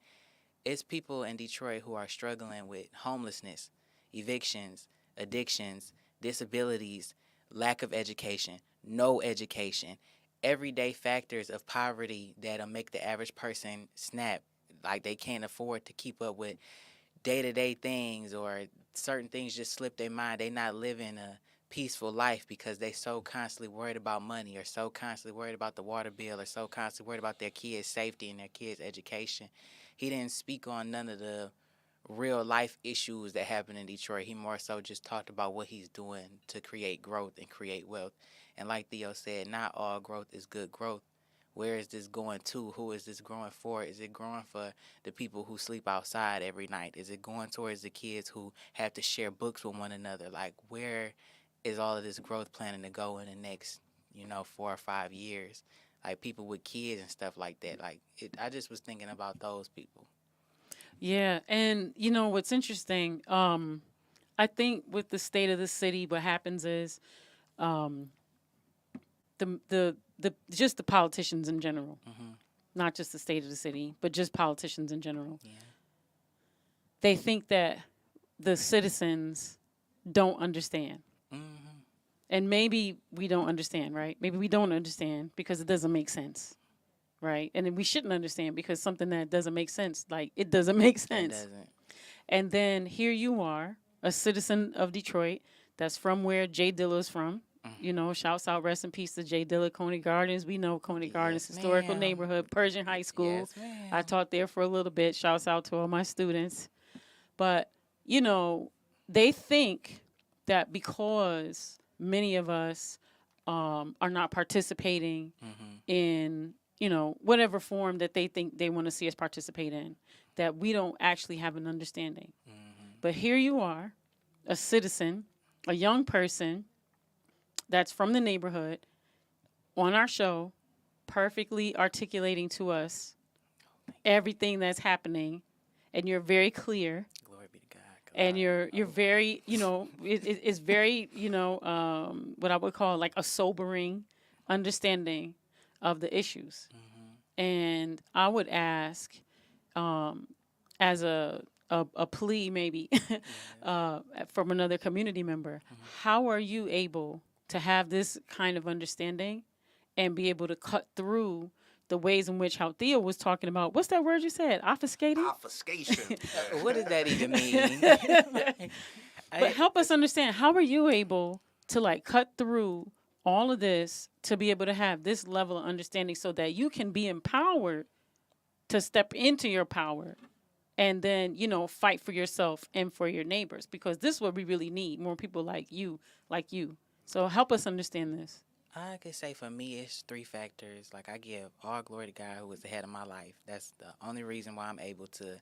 it's people in Detroit who are struggling with homelessness, evictions, addictions, disabilities, lack of education, no education, everyday factors of poverty that'll make the average person snap, like they can't afford to keep up with day-to-day things, or certain things just slip their mind. They not living a peaceful life because they so constantly worried about money, or so constantly worried about the water bill, or so constantly worried about their kids' safety and their kids' education. He didn't speak on none of the real life issues that happen in Detroit. He more so just talked about what he's doing to create growth and create wealth. And like Theo said, not all growth is good growth. Where is this going to? Who is this growing for? Is it growing for the people who sleep outside every night? Is it going towards the kids who have to share books with one another? Like, where is all of this growth planning to go in the next, 4 or 5 years? Like, people with kids and stuff like that. Like, I just was thinking about those people.
Yeah, and what's interesting, I think with the state of the city, what happens is the just the politicians in general, not just the state of the city, but just politicians in general.
Yeah.
They think that the citizens don't understand. And maybe we don't understand, right? Maybe we don't understand because it doesn't make sense, right? And then we shouldn't understand because something that doesn't make sense, like it doesn't make sense.
It doesn't.
And then here you are, a citizen of Detroit that's from where Jay Dilla is from. Shouts out, rest in peace to Jay Dilla, Coney Gardens. We know Coney Gardens, historical neighborhood, Persian High School.
Yes, ma'am.
I taught there for a little bit. Shouts out to all my students. But, they think that because many of us are not participating in, whatever form that they think they want to see us participate in, that we don't actually have an understanding. But here you are, a citizen, a young person that's from the neighborhood on our show, perfectly articulating to us everything that's happening, and you're very clear.
Glory be to God.
and you're very, it's very, what I would call like a sobering understanding of the issues. And I would ask, as a plea maybe from another community member, how are you able to have this kind of understanding and be able to cut through the ways in which how Theo was talking about, what's that word you said? Obfuscating?
Obfuscation.
What does that even mean?
But help us understand, how are you able to like cut through all of this to be able to have this level of understanding so that you can be empowered to step into your power and then, fight for yourself and for your neighbors? Because this is what we really need, more people like you. So help us understand this.
I could say for me, it's 3 factors. Like, I give all glory to God who was the head of my life. That's the only reason why I'm able to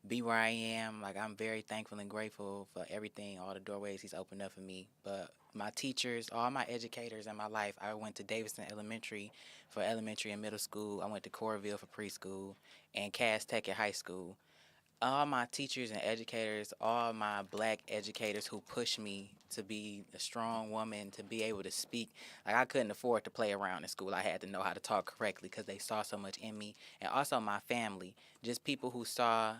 be where I am. Like, I'm very thankful and grateful for everything, all the doorways he's opened up for me. But my teachers, all my educators in my life, I went to Davidson Elementary for elementary and middle school. I went to Coralville for preschool and Cass Tech at high school. All my teachers and educators, all my black educators who pushed me to be a strong woman, to be able to speak. Like, I couldn't afford to play around in school. I had to know how to talk correctly because they saw so much in me. And also my family, just people who saw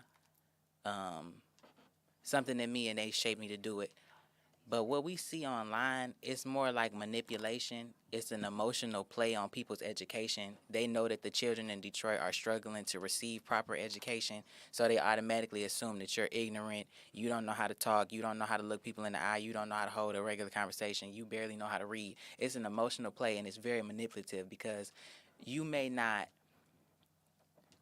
something in me and they shaped me to do it. But what we see online, it's more like manipulation. It's an emotional play on people's education. They know that the children in Detroit are struggling to receive proper education, so they automatically assume that you're ignorant, you don't know how to talk, you don't know how to look people in the eye, you don't know how to hold a regular conversation, you barely know how to read. It's an emotional play, and it's very manipulative because you may not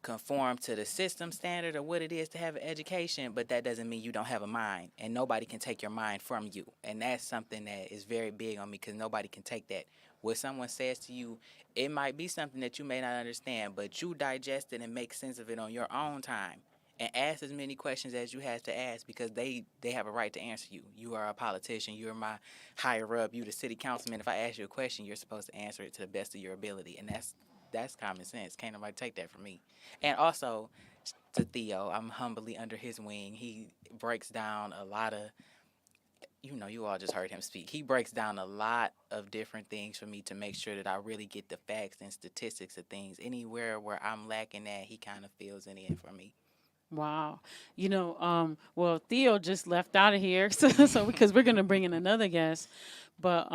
conform to the system standard or what it is to have an education, but that doesn't mean you don't have a mind, and nobody can take your mind from you. And that's something that is very big on me because nobody can take that. What someone says to you, it might be something that you may not understand, but you digest it and make sense of it on your own time and ask as many questions as you have to ask because they have a right to answer you. You are a politician. You're my higher up. You're the city councilman. If I ask you a question, you're supposed to answer it to the best of your ability, and that's common sense. Can't nobody take that from me. And also, to Theo, I'm humbly under his wing. He breaks down a lot of, you all just heard him speak. He breaks down a lot of different things for me to make sure that I really get the facts and statistics of things. Anywhere where I'm lacking at, he kind of fills it in for me.
Wow. Well, Theo just left out of here, so because we're going to bring in another guest. But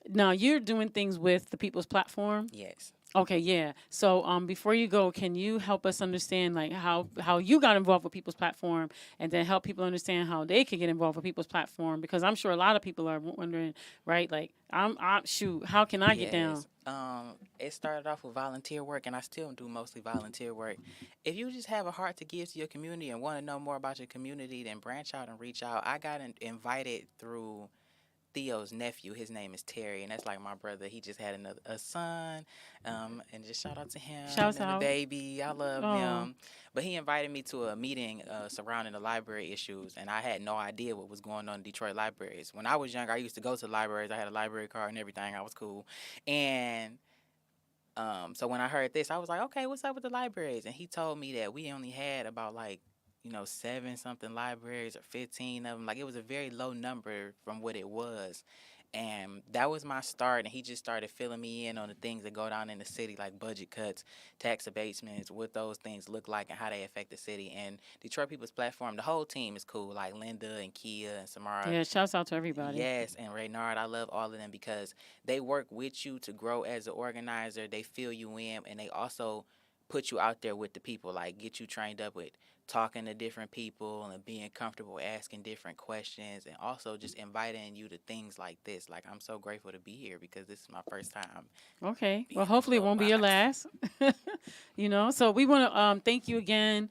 now you're doing things with the People's Platform?
Yes.
Okay, yeah. So before you go, can you help us understand like how you got involved with People's Platform, and then help people understand how they can get involved with People's Platform? Because I'm sure a lot of people are wondering, right? Like, how can I get down?
It started off with volunteer work, and I still do mostly volunteer work. If you just have a heart to give to your community and want to know more about your community, then branch out and reach out. I got invited through Theo's nephew. His name is Terry, and that's like my brother. He just had a son, and just shout out to him.
Shout
and
out.
the baby. I love him. But he invited me to a meeting surrounding the library issues, and I had no idea what was going on in Detroit libraries. When I was younger, I used to go to libraries. I had a library card and everything. I was cool. And so when I heard this, I was like, okay, what's up with the libraries? And he told me that we only had about 7-something libraries or 15 of them. Like, it was a very low number from what it was. And that was my start. And he just started filling me in on the things that go down in the city, like budget cuts, tax abatements, what those things look like and how they affect the city. And Detroit People's Platform, the whole team is cool, like Linda and Kia and Samara.
Yeah, shouts out to everybody.
Yes, and Renard. I love all of them because they work with you to grow as an organizer. They fill you in, and they also put you out there with the people, like get you trained up with talking to different people and being comfortable asking different questions, and also just inviting you to things like this. Like, I'm so grateful to be here because this is my first time.
Okay. Well, hopefully it won't be your last. So we want to thank you again,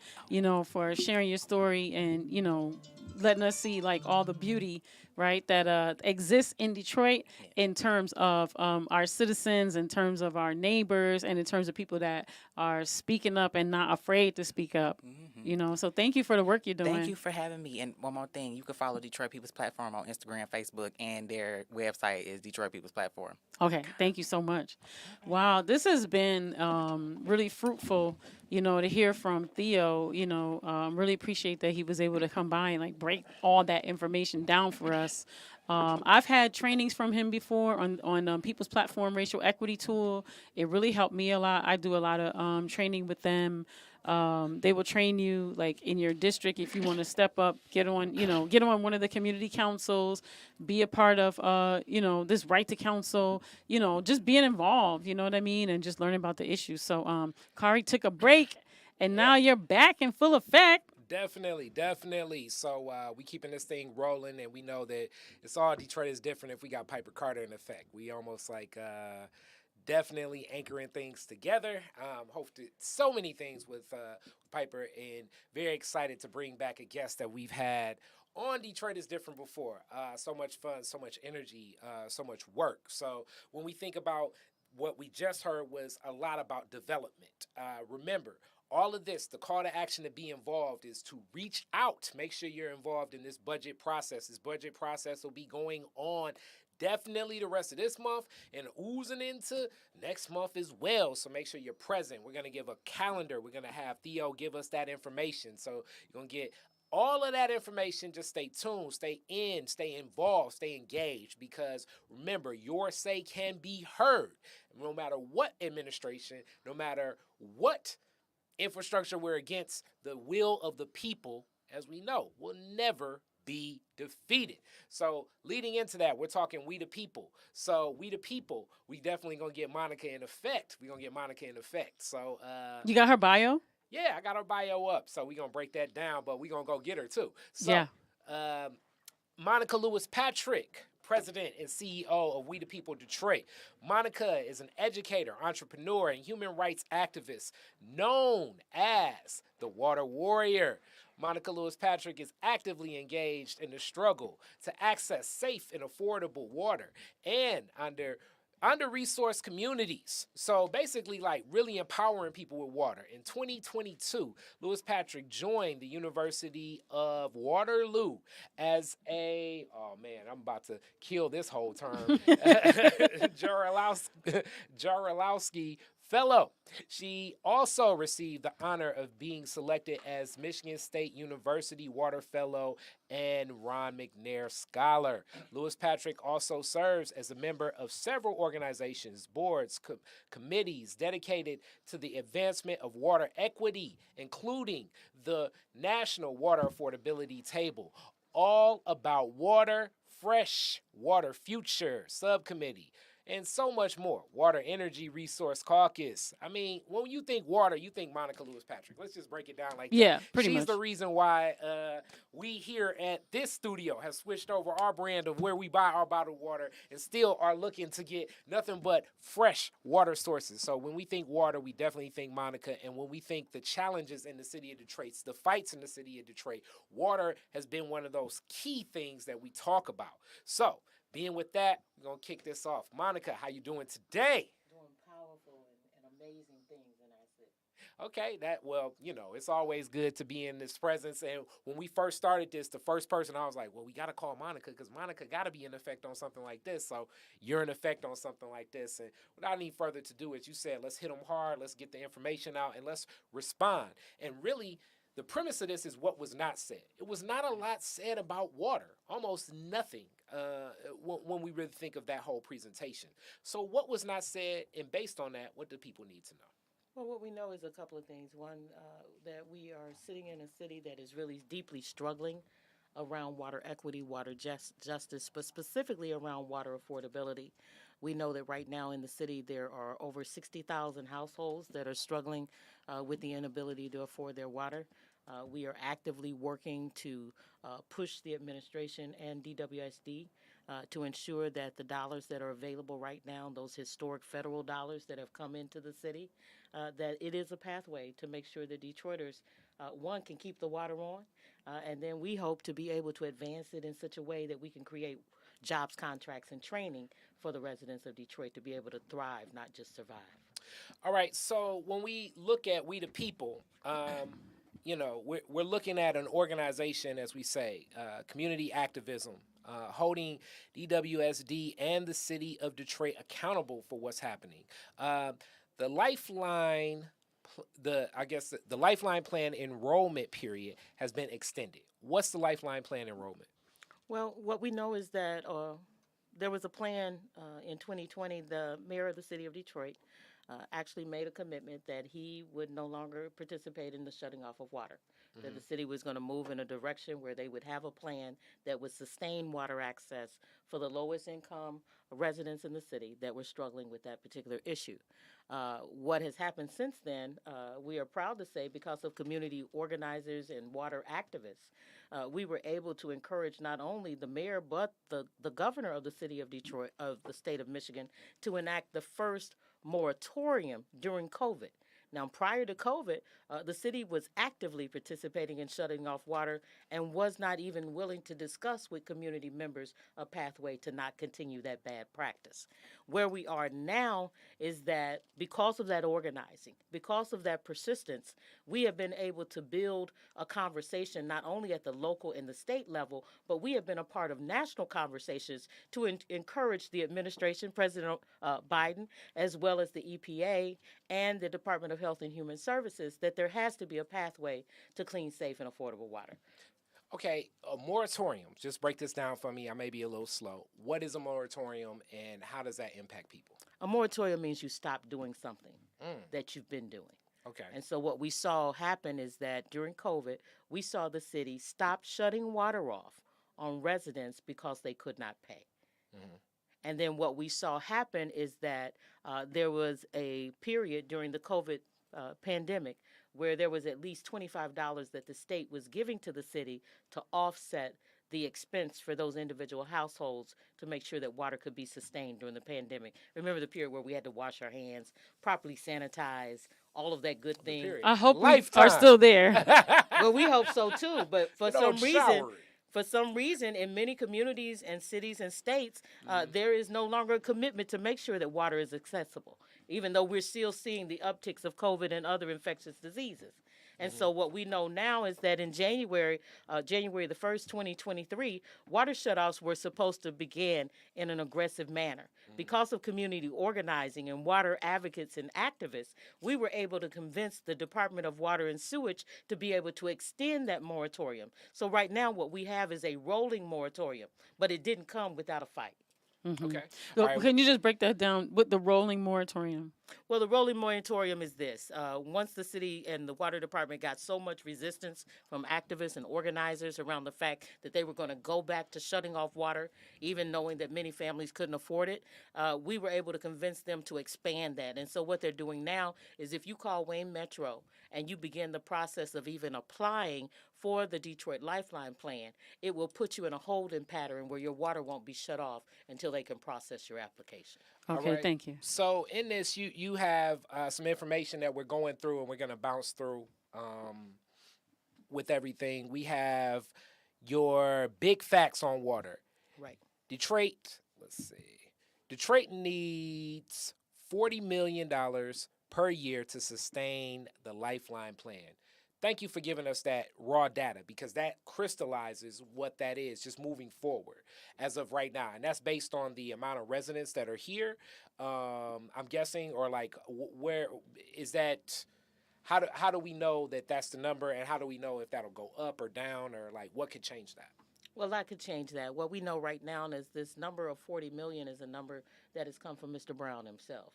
for sharing your story and, letting us see like all the beauty right, that exists in Detroit
Yeah.
in terms of our citizens, in terms of our neighbors, and in terms of people that are speaking up and not afraid to speak up.
Hmm.
So thank you for the work you're doing.
Thank you for having me. And one more thing, you can follow Detroit People's Platform on Instagram, Facebook, and their website is Detroit People's Platform.
Okay, thank you so much. Wow, this has been really fruitful, to hear from Theo. Really appreciate that he was able to come by and like break all that information down for us. I've had trainings from him before on People's Platform Racial Equity Tool. It really helped me a lot. I do a lot of training with them. They will train you like in your district if you want to step up, get on one of the community councils, be a part of this right to counsel, just being involved, you know what I mean, and just learning about the issues. So Khary took a break and now you're back in full effect.
Definitely. So we keeping this thing rolling, and we know that it's all Detroit is different if we got Piper Carter in effect. We almost like definitely anchoring things together. Hope to so many things with Piper, and very excited to bring back a guest that we've had on Detroit is Different before. So much fun, so much energy, so much work. So when we think about what we just heard was a lot about development. Remember, all of this, the call to action to be involved is to reach out. Make sure you're involved in this budget process. This budget process will be going on definitely the rest of this month and oozing into next month as well. So make sure you're present. We're going to give a calendar. We're going to have Theo give us that information. So you're going to get all of that information. Just stay tuned, stay involved, stay engaged, because remember, your say can be heard. No matter what administration, no matter what infrastructure we're against, the will of the people, as we know, will never be defeated. So leading into that, we're talking we the people. So we the people, we definitely gonna get Monica in effect. So
You got her bio?
yeah, I got her bio up. So we're gonna break that down, but we're gonna go get her too. So
Yeah.
Monica Lewis Patrick, President and CEO of We the People Detroit. Monica is an educator, entrepreneur, and human rights activist known as the Water Warrior. Monica Lewis Patrick is actively engaged in the struggle to access safe and affordable water and under-resourced communities. So basically, like, really empowering people with water. In 2022, Lewis Patrick joined the University of Waterloo as a, oh man, I'm about to kill this whole term, Jarolowski Fellow. She also received the honor of being selected as Michigan State University Water Fellow and Ron McNair Scholar. Lewis Patrick also serves as a member of several organizations, boards, committees dedicated to the advancement of water equity, including the National Water Affordability Table, All About Water, Fresh Water Future Subcommittee, and so much more. Water Energy Resource Caucus. I mean, when you think water, you think Monica Lewis Patrick. Let's just break it down like that.
Yeah, pretty
She's
much.
the reason why we here at this studio have switched over our brand of where we buy our bottled water and still are looking to get nothing but fresh water sources. So when we think water, we definitely think Monica. And when we think the challenges in the city of Detroit, the fights in the city of Detroit, water has been one of those key things that we talk about. So being with that, we're going to kick this off. Monica, how you doing today?
Doing powerful and amazing things, and that's it.
Okay, it's always good to be in this presence. And when we first started this, the first person I was like, well, we got to call Monica because Monica got to be in effect on something like this. So you're in effect on something like this. And without any further to do, as you said, let's hit them hard. Let's get the information out and let's respond. And really, the premise of this is what was not said. It was not a lot said about water, almost nothing when we really think of that whole presentation. So what was not said, and based on that, what do people need to know?
Well, what we know is a couple of things. One, that we are sitting in a city that is really deeply struggling around water equity, water justice, but specifically around water affordability. We know that right now in the city there are over 60,000 households that are struggling with the inability to afford their water. We are actively working to push the administration and DWSD to ensure that the dollars that are available right now, those historic federal dollars that have come into the city, that it is a pathway to make sure that Detroiters, one, can keep the water on, And then we hope to be able to advance it in such a way that we can create jobs, contracts, and training for the residents of Detroit to be able to thrive, not just survive.
All right. So when we look at We the People, we're looking at an organization, as we say, community activism, holding DWSD and the city of Detroit accountable for what's happening. The Lifeline, the Lifeline Plan enrollment period has been extended. What's the Lifeline Plan enrollment?
Well, what we know is that there was a plan in 2020. The mayor of the city of Detroit actually made a commitment that he would no longer participate in the shutting off of water, that the city was going to move in a direction where they would have a plan that would sustain water access for the lowest income residents in the city that were struggling with that particular issue. What has happened since then, we are proud to say, because of community organizers and water activists, we were able to encourage not only the mayor but the governor of the city of Detroit, of the state of Michigan, to enact the first moratorium during COVID. Now, prior to COVID, the city was actively participating in shutting off water and was not even willing to discuss with community members a pathway to not continue that bad practice. Where we are now is that because of that organizing, because of that persistence, we have been able to build a conversation not only at the local and the state level, but we have been a part of national conversations to encourage the administration, President Biden, as well as the EPA and the Department of Health and Human Services, that there has to be a pathway to clean, safe, and affordable water.
Okay, a moratorium. Just break this down for me. I may be a little slow. What is a moratorium and how does that impact people?
A moratorium means you stop doing something that you've been doing.
Okay.
And so what we saw happen is that during COVID, we saw the city stop shutting water off on residents because they could not pay. And then what we saw happen is that there was a period during the COVID pandemic where there was at least $25 that the state was giving to the city to offset the expense for those individual households to make sure that water could be sustained during the pandemic. Remember the period where we had to wash our hands, properly sanitize, all of that good thing.
I hope
Lifetime.
we are still there.
Well, we hope so too, but for some reason,
showering.
for some reason, in many communities and cities and states, there is no longer a commitment to make sure that water is accessible, even though we're still seeing the upticks of COVID and other infectious diseases. And so what we know now is that in January the 1st, 2023, water shutoffs were supposed to begin in an aggressive manner. Because of community organizing and water advocates and activists, we were able to convince the Department of Water and Sewage to be able to extend that moratorium. So right now what we have is a rolling moratorium, but it didn't come without a fight.
Okay.
So
All right.
can you just break that down with the rolling moratorium?
Well, the rolling moratorium is this. Once the city and the water department got so much resistance from activists and organizers around the fact that they were going to go back to shutting off water, even knowing that many families couldn't afford it, we were able to convince them to expand that. And so what they're doing now is if you call Wayne Metro and you begin the process of even applying for the Detroit Lifeline Plan, it will put you in a holding pattern where your water won't be shut off until they can process your application.
Okay,
right.
thank you.
So in this, you have some information that we're going through and we're going to bounce through with everything. We have your big facts on water.
Right.
Detroit, let's see. Detroit needs $40 million per year to sustain the Lifeline Plan. Thank you for giving us that raw data because that crystallizes what that is just moving forward as of right now. And that's based on the amount of residents that are here, I'm guessing, or like where is that? How do we know that that's the number, and how do we know if that'll go up or down, or like what could change that?
Well, that could change that. What we know right now is this number of 40 million is a number that has come from Mr. Brown himself.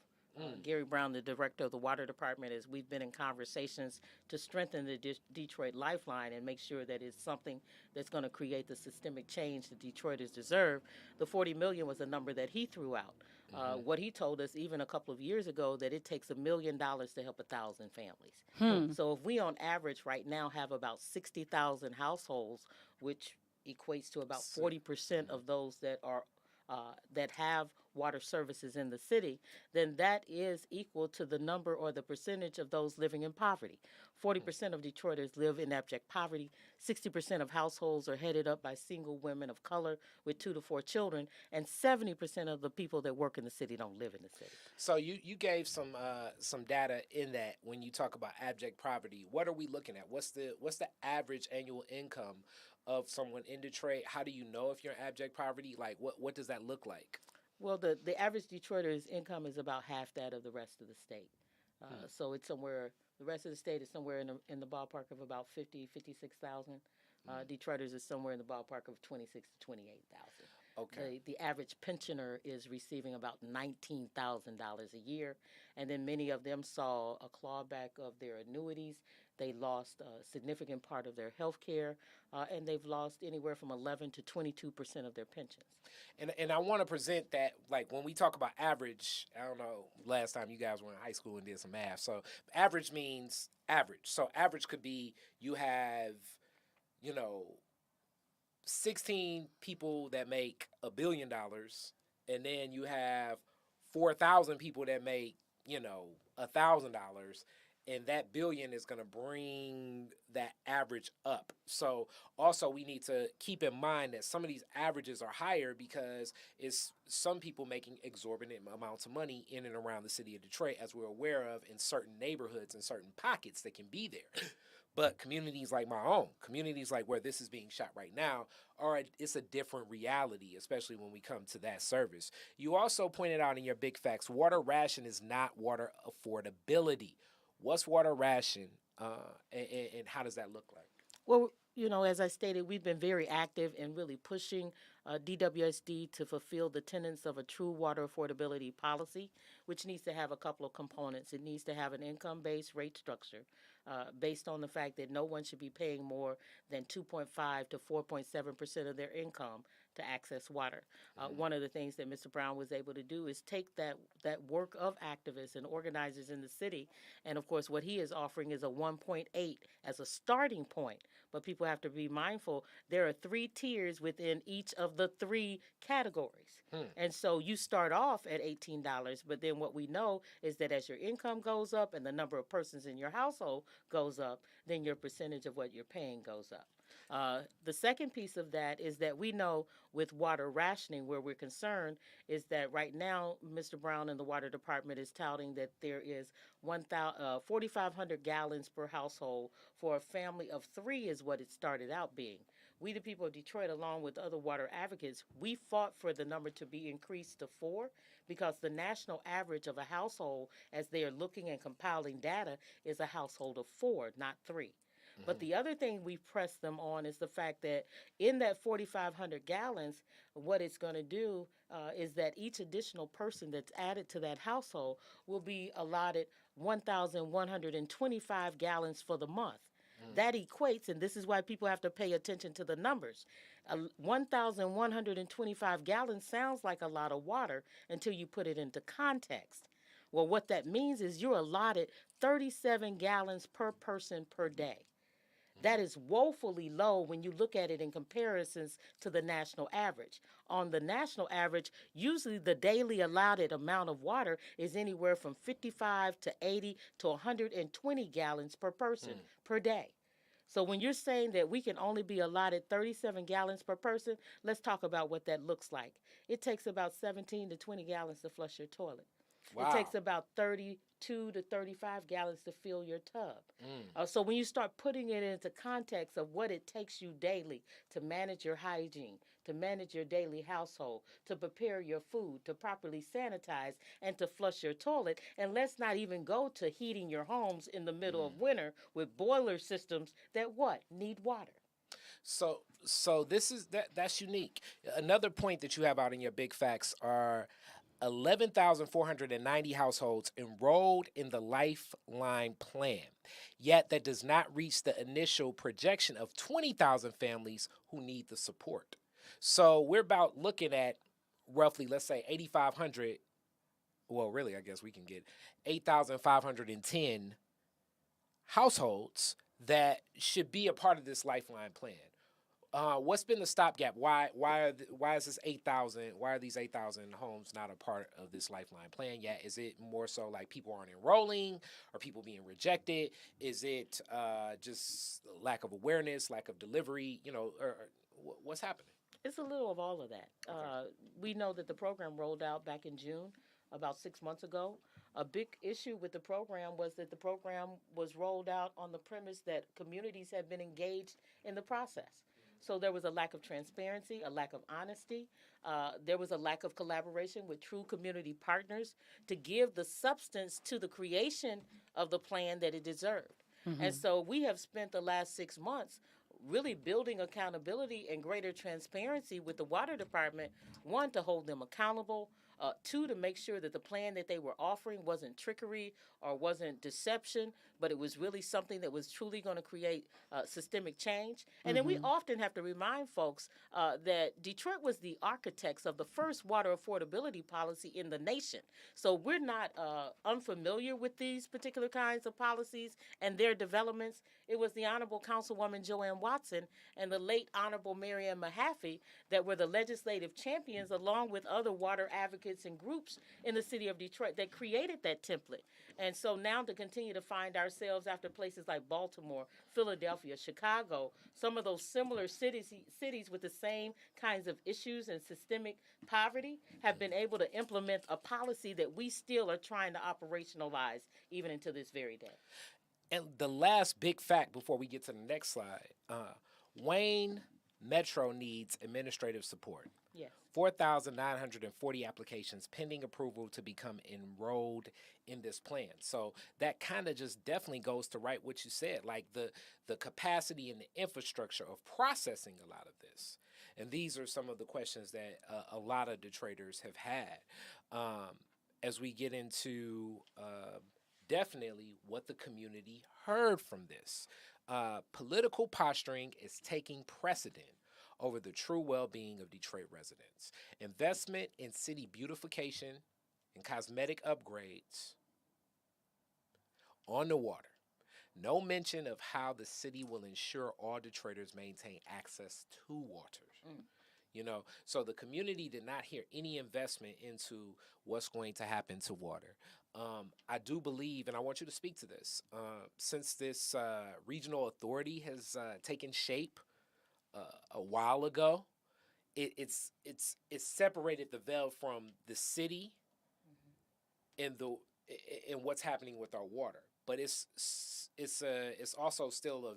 Gary Brown, the director of the water department, is we've been in conversations to strengthen the Detroit Lifeline and make sure that it's something that's going to create the systemic change that Detroiters deserve. The 40 million was a number that he threw out. What he told us even a couple of years ago that it takes $1 million to help 1,000 families. So if we on average right now have about 60,000 households, which equates to about 40% of those that are that have water services in the city, then that is equal to the number or the percentage of those living in poverty. 40% of Detroiters live in abject poverty. 60% of households are headed up by single women of color with 2 to 4 children, and 70% of the people that work in the city don't live in the city.
So you gave some data in that when you talk about abject poverty. What are we looking at? What's the average annual income of someone in Detroit? How do you know if you're in abject poverty? Like what does that look like?
Well, the average Detroiter's income is about half that of the rest of the state. So it's somewhere, the rest of the state is somewhere in the ballpark of about 56,000. Detroiters is somewhere in the ballpark of 26 to 28,000.
Okay.
The average pensioner is receiving about $19,000 a year, and then many of them saw a clawback of their annuities. They lost a significant part of their health care, and they've lost anywhere from 11 to 22% of their pensions.
And I want to present that, like, when we talk about average, I don't know, last time you guys were in high school and did some math. So average means average. So average could be you have, 16 people that make $1 billion, and then you have 4,000 people that make, $1,000, and that billion is going to bring that average up. So also we need to keep in mind that some of these averages are higher because it's some people making exorbitant amounts of money in and around the city of Detroit, as we're aware of, in certain neighborhoods and certain pockets that can be there. But communities like my own, communities like where this is being shot right now, it's a different reality, especially when we come to that service. You also pointed out in your big facts, water ration is not water affordability. What's water ration, and how does that look like?
Well, as I stated, we've been very active in really pushing DWSD to fulfill the tenets of a true water affordability policy, which needs to have a couple of components. It needs to have an income-based rate structure based on the fact that no one should be paying more than 2.5 to 4.7% of their income to access water. One of the things that Mr. Brown was able to do is take that work of activists and organizers in the city, and of course what he is offering is a 1.8 as a starting point. But people have to be mindful, there are 3 tiers within each of the 3 categories. And so you start off at $18, but then what we know is that as your income goes up and the number of persons in your household goes up, then your percentage of what you're paying goes up. The second piece of that is that we know with water rationing, where we're concerned, is that right now, Mr. Brown and the Water Department is touting that there is 4,500 gallons per household for a family of 3 is what it started out being. We, the people of Detroit, along with other water advocates, we fought for the number to be increased to 4 because the national average of a household, as they are looking and compiling data, is a household of 4, not 3. But the other thing we press them on is the fact that in that 4,500 gallons, what it's going to do is that each additional person that's added to that household will be allotted 1,125 gallons for the month. That equates, and this is why people have to pay attention to the numbers. 1,125 gallons sounds like a lot of water until you put it into context. Well, what that means is you're allotted 37 gallons per person per day. That is woefully low when you look at it in comparisons to the national average. On the national average, usually the daily allotted amount of water is anywhere from 55 to 80 to 120 gallons per person per day. So when you're saying that we can only be allotted 37 gallons per person, let's talk about what that looks like. It takes about 17 to 20 gallons to flush your toilet. Wow. It takes about 32 to 35 gallons to fill your tub. So when you start putting it into context of what it takes you daily to manage your hygiene, to manage your daily household, to prepare your food, to properly sanitize, and to flush your toilet, and let's not even go to heating your homes in the middle of winter with boiler systems that need water.
So that's unique. Another point that you have out in your big facts are 11,490 households enrolled in the Lifeline plan, yet that does not reach the initial projection of 20,000 families who need the support. So we're about looking at roughly, let's say, 8,500. Well, really, I guess we can get 8,510 households that should be a part of this Lifeline plan. What's been the stopgap? Why is this 8,000? Why are these 8,000 homes not a part of this Lifeline plan yet? Is it more so like people aren't enrolling, or people being rejected? Is it just lack of awareness, lack of delivery? Or what's happening?
It's a little of all of that.
Okay.
We know that the program rolled out back in June, about 6 months ago. A big issue with the program was that the program was rolled out on the premise that communities had been engaged in the process. So there was a lack of transparency, a lack of honesty. There was a lack of collaboration with true community partners to give the substance to the creation of the plan that it deserved. And so we have spent the last 6 months really building accountability and greater transparency with the water department. One, to hold them accountable. Two, to make sure that the plan that they were offering wasn't trickery or wasn't deception, but it was really something that was truly going to create systemic change. And then we often have to remind folks that Detroit was the architects of the first water affordability policy in the nation. So we're not unfamiliar with these particular kinds of policies and their developments. It was the Honorable Councilwoman Joanne Watson and the late Honorable Marianne Mahaffey that were the legislative champions, along with other water advocates and groups in the city of Detroit, that created that template. And so now to continue to find ourselves after places like Baltimore, Philadelphia, Chicago, some of those similar cities with the same kinds of issues and systemic poverty, have been able to implement a policy that we still are trying to operationalize even into this very day.
And the last big fact before we get to the next slide, Wayne Metro needs administrative support.
Yes.
4,940 applications pending approval to become enrolled in this plan. So that kind of just definitely goes to right what you said, like the capacity and the infrastructure of processing a lot of this. And these are some of the questions that a lot of Detroiters have had as we get into definitely what the community heard from this. Political posturing is taking precedent over the true well-being of Detroit residents. Investment in city beautification and cosmetic upgrades on the water. No mention of how the city will ensure all Detroiters maintain access to water. So the community did not hear any investment into what's going to happen to water. I do believe, and I want you to speak to this, since this regional authority has taken shape a while ago, it's separated the veil from the city and what's happening with our water. But it's also still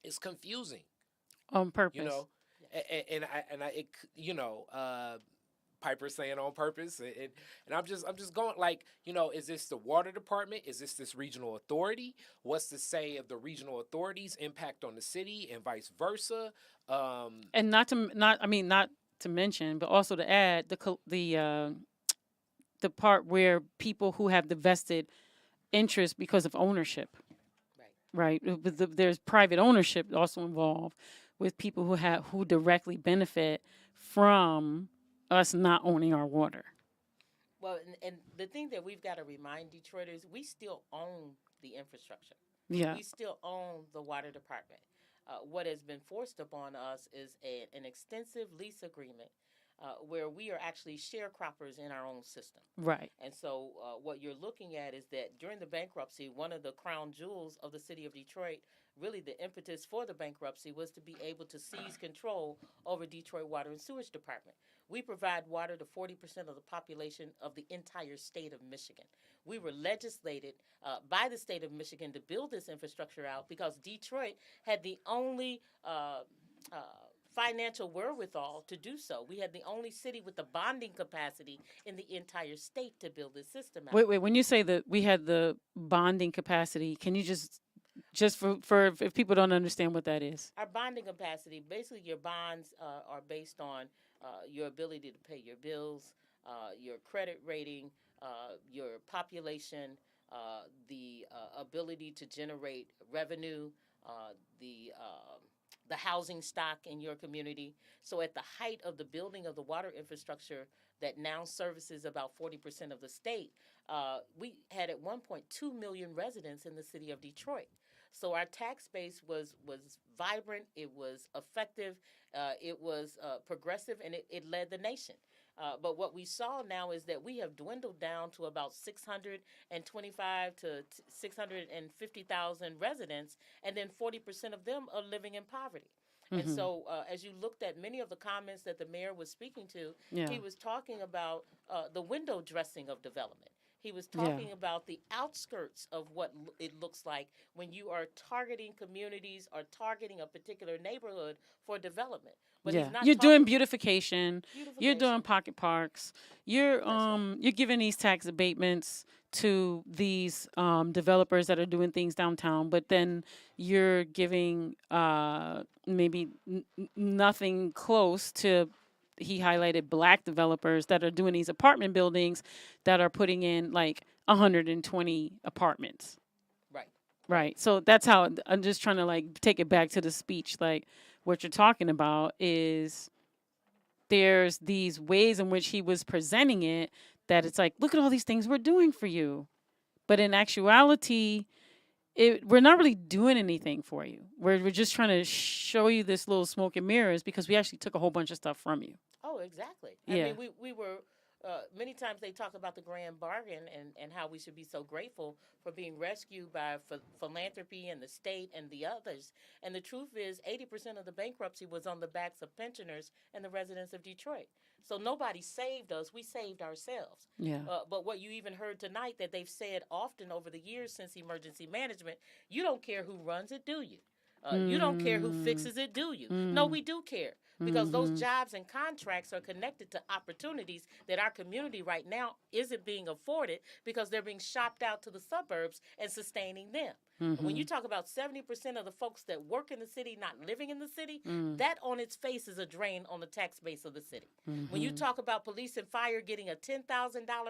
it's confusing
On purpose.
Piper's saying on purpose, and I'm just going like, is this the water department? Is this regional authority? What's to say of the regional authorities' impact on the city and vice versa?
And not to mention, but also to add the part where people who have the vested interest because of ownership, right? There's private ownership also involved with people who directly benefit from us not owning our water.
Well, and the thing that we've got to remind Detroiters, we still own the infrastructure.
Yeah.
We still own the water department. What has been forced upon us is an extensive lease agreement where we are actually sharecroppers in our own system.
Right.
And so what you're looking at is that during the bankruptcy, one of the crown jewels of the city of Detroit, really the impetus for the bankruptcy, was to be able to seize control over Detroit Water and Sewage Department. We provide water to 40% of the population of the entire state of Michigan. We were legislated by the state of Michigan to build this infrastructure out because Detroit had the only financial wherewithal to do so. We had the only city with the bonding capacity in the entire state to build this system out.
Wait. When you say that we had the bonding capacity, can you just for if people don't understand what that is?
Our bonding capacity, basically your bonds are based on your ability to pay your bills, your credit rating, your population, the ability to generate revenue, the housing stock in your community. So at the height of the building of the water infrastructure that now services about 40% of the state, we had at one point 2 million residents in the city of Detroit. So our tax base was vibrant, it was effective, it was progressive, and it led the nation. But what we saw now is that we have dwindled down to about 625 to 650,000 residents, and then 40% of them are living in poverty. And
Mhm.
so, as you looked at many of the comments that the mayor was speaking to,
Yeah.
he was talking about the window dressing of development. He was
Yeah.
talking about the outskirts of what it looks like when you are targeting communities or targeting a particular neighborhood for development. But
Yeah.
he's not
You're doing
talking
beautification. You're doing
beautification.
pocket parks. You're
That's right.
you're giving these tax abatements to these developers that are doing things downtown, but then you're giving maybe nothing close to, he highlighted black developers that are doing these apartment buildings that are putting in like 120 apartments.
Right.
Right. So that's how I'm just trying to like take it back to the speech. Like what you're talking about is there's these ways in which he was presenting it that it's like, look at all these things we're doing for you. But in actuality, we're not really doing anything for you. We're just trying to show you this little smoke and mirrors because we actually took a whole bunch of stuff from you.
Oh, exactly.
Yeah.
I mean, we were, many times they talk about the grand bargain and how we should be so grateful for being rescued by philanthropy and the state and the others. And the truth is, 80% of the bankruptcy was on the backs of pensioners and the residents of Detroit. So nobody saved us, we saved ourselves.
Yeah.
But what you even heard tonight that they've said often over the years since emergency management, you don't care who runs it, do you? You don't care who fixes it, do you? No, we do care. Because those jobs and contracts are connected to opportunities that our community right now isn't being afforded because they're being shopped out to the suburbs and sustaining them. When you talk about 70% of the folks that work in the city not living in the city, that on its face is a drain on the tax base of the city. When you talk about police and fire getting a $10,000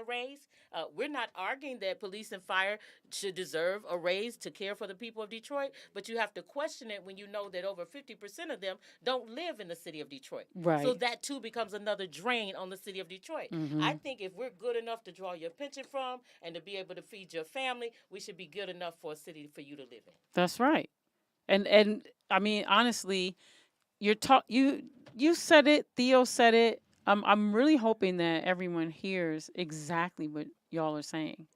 raise, we're not arguing that police and fire should deserve a raise to care for the people of Detroit, but you have to question it when you know that over 50% of them don't live in the city of Detroit.
Right.
So that too becomes another drain on the city of Detroit. I think if we're good enough to draw your pension from and to be able to feed your family, we should be good enough for a city for you to live in.
That's right. And I mean, honestly, you said it, Theo said it. I'm really hoping that everyone hears exactly what y'all are saying.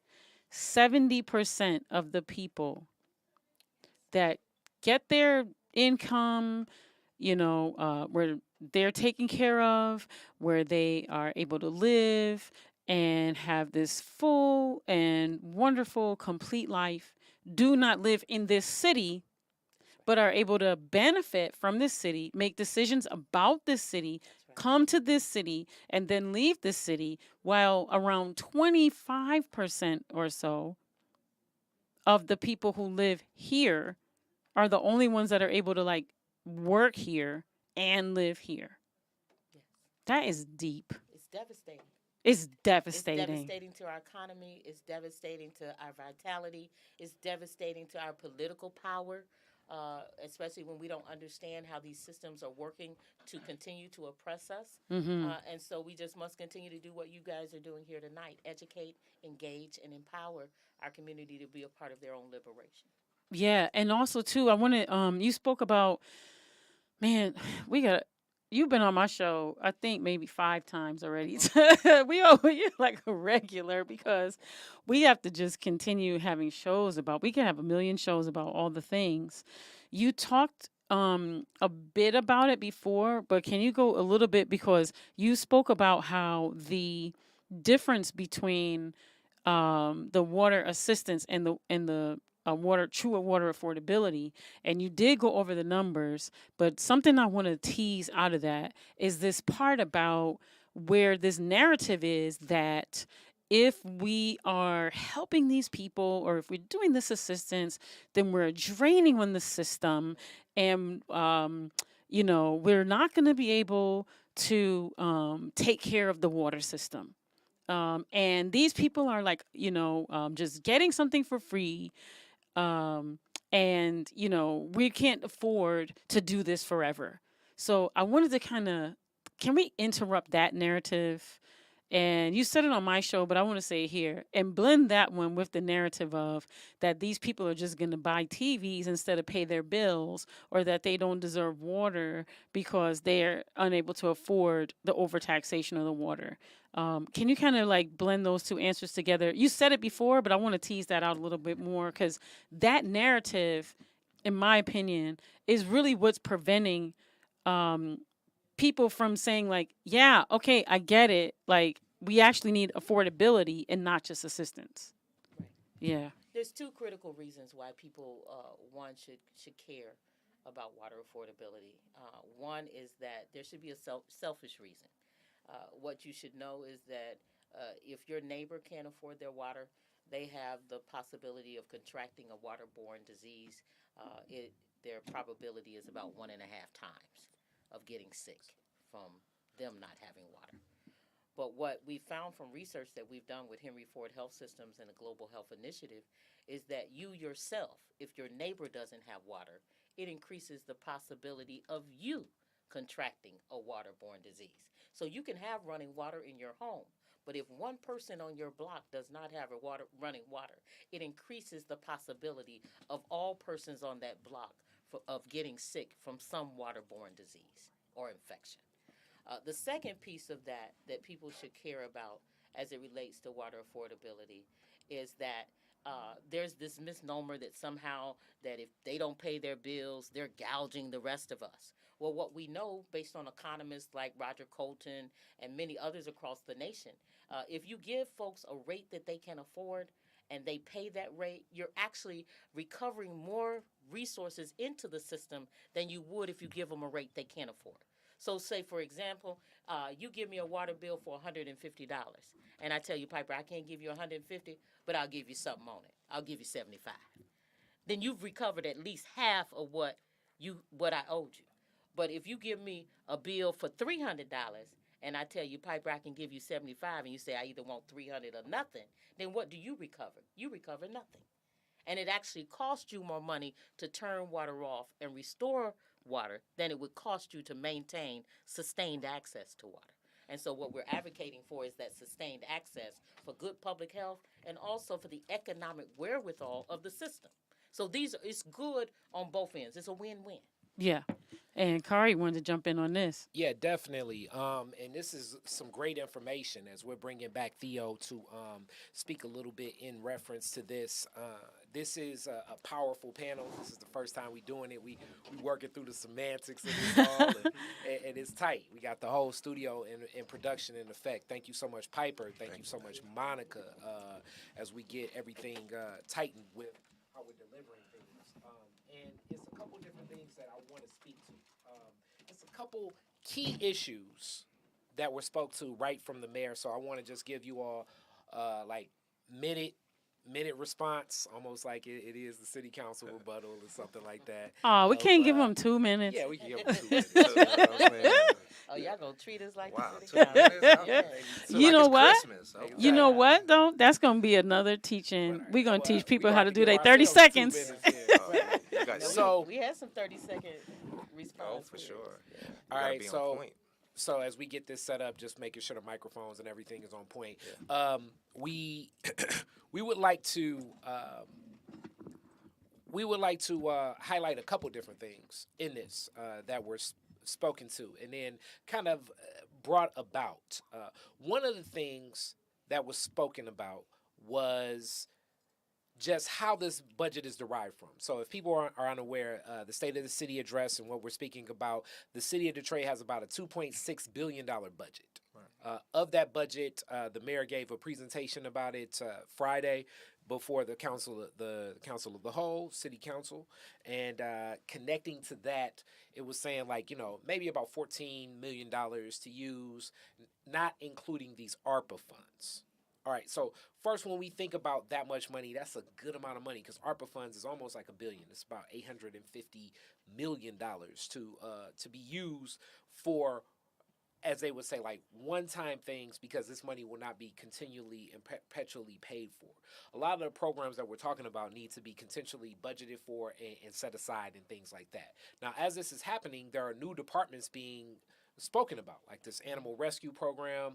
70% of the people that get their income, where they're taken care of, where they are able to live and have this full and wonderful, complete life, do not live in this city, but are able to benefit from this city, make decisions about this city, come to this city, and then leave this city, while around 25% or so of the people who live here are the only ones that are able to like work here and live here.
Yes.
That is deep.
It's devastating.
It's devastating.
It's devastating to our economy. It's devastating to our vitality. It's devastating to our political power, especially when we don't understand how these systems are working to continue to oppress us. And so we just must continue to do what you guys are doing here tonight: educate, engage, and empower our community to be a part of their own liberation.
Yeah, and also too, I want to. You spoke about, man, you've been on my show, I think maybe 5 times already. You're like a regular because we have to just continue having shows about. We can have a million shows about all the things. You talked a bit about it before, but can you go a little bit, because you spoke about how the difference between the water assistance and the true water affordability, and you did go over the numbers, but something I want to tease out of that is this part about where this narrative is that if we are helping these people or if we're doing this assistance, then we're draining on the system, and we're not going to be able to take care of the water system. And these people are like, just getting something for free. And we can't afford to do this forever. So I wanted to can we interrupt that narrative And you said it on my show, but I want to say it here and blend that one with the narrative of that these people are just going to buy TVs instead of pay their bills, or that they don't deserve water because they're unable to afford the overtaxation of the water. Can you kind of like blend those two answers together? You said it before, but I want to tease that out a little bit more, because that narrative, in my opinion, is really what's preventing people from saying like, yeah, okay, I get it. Like, we actually need affordability and not just assistance.
Right.
Yeah.
There's two critical reasons why people, one, should care about water affordability. One is that there should be a selfish reason. What you should know is that if your neighbor can't afford their water, they have the possibility of contracting a waterborne disease. Their probability is about 1.5 times of getting sick from them not having water. But what we found from research that we've done with Henry Ford Health Systems and the Global Health Initiative is that you yourself, if your neighbor doesn't have water, it increases the possibility of you contracting a waterborne disease. So you can have running water in your home, but if one person on your block does not have running water, it increases the possibility of all persons on that block of getting sick from some waterborne disease or infection. The second piece of that people should care about as it relates to water affordability is that there's this misnomer that somehow that if they don't pay their bills, they're gouging the rest of us. Well, what we know based on economists like Roger Colton and many others across the nation, if you give folks a rate that they can afford and they pay that rate, you're actually recovering more resources into the system than you would if you give them a rate they can't afford. So say, for example, you give me a water bill for $150, and I tell you, Piper, I can't give you $150, but I'll give you something on it. I'll give you $75. Then you've recovered at least half of what I owed you. But if you give me a bill for $300, and I tell you, Piper, I can give you $75, and you say I either want $300 or nothing, then what do you recover? You recover nothing. And it actually costs you more money to turn water off and restore water than it would cost you to maintain sustained access to water. And so what we're advocating for is that sustained access for good public health and also for the economic wherewithal of the system. So it's good on both ends. It's a win-win.
Yeah. And Khary wanted to jump in on this.
Yeah, definitely. And this is some great information as we're bringing back Theo to speak a little bit in reference to this. This is a powerful panel. This is the first time we're doing it. We working through the semantics of this all, and it's tight. We got the whole studio in production in effect. Thank you so much, Piper. Thank you so much, Monica, as we get everything tightened with how we're delivering things. And it's a couple different things that I want to speak to. It's a couple key issues that were spoke to right from the mayor. So I want to just give you all like minute response, almost like it is the city council rebuttal or something like that.
Oh, we can't give them 2 minutes.
Yeah, we can give them 2 minutes.
Oh, y'all gonna treat us like
Wow,
the
2
city council?
minutes?
Yeah.
So
You
like
know
it's
what?
Christmas. Okay.
You know what, though? That's going to be another teaching.
Right.
We're going to
Well,
teach people
we
how
gonna
to do
give
their 30
ourselves 2
seconds.
minutes, yeah.
Oh, you guys
So-
we had some 30-second response.
oh, for sure. You
All
gotta
right,
be on
so
point.
so as we get this set up, just making sure the microphones and everything is on point. We we would like to highlight a couple different things in this that were spoken to, and then kind of brought about. One of the things that was spoken about was just how this budget is derived from. So if people are unaware, the State of the City address and what we're speaking about, the city of Detroit has about a $2.6 billion budget. Right. Of that budget, the mayor gave a presentation about it Friday before the council of the whole city council, and connecting to that, it was saying like, maybe about $14 million to use, not including these ARPA funds. All right, so first, when we think about that much money, that's a good amount of money because ARPA funds is almost like $1 billion. It's about $850 million to be used for, as they would say, like one-time things, because this money will not be continually and perpetually paid for. A lot of the programs that we're talking about need to be continually budgeted for and set aside and things like that. Now, as this is happening, there are new departments being spoken about, like this animal rescue program.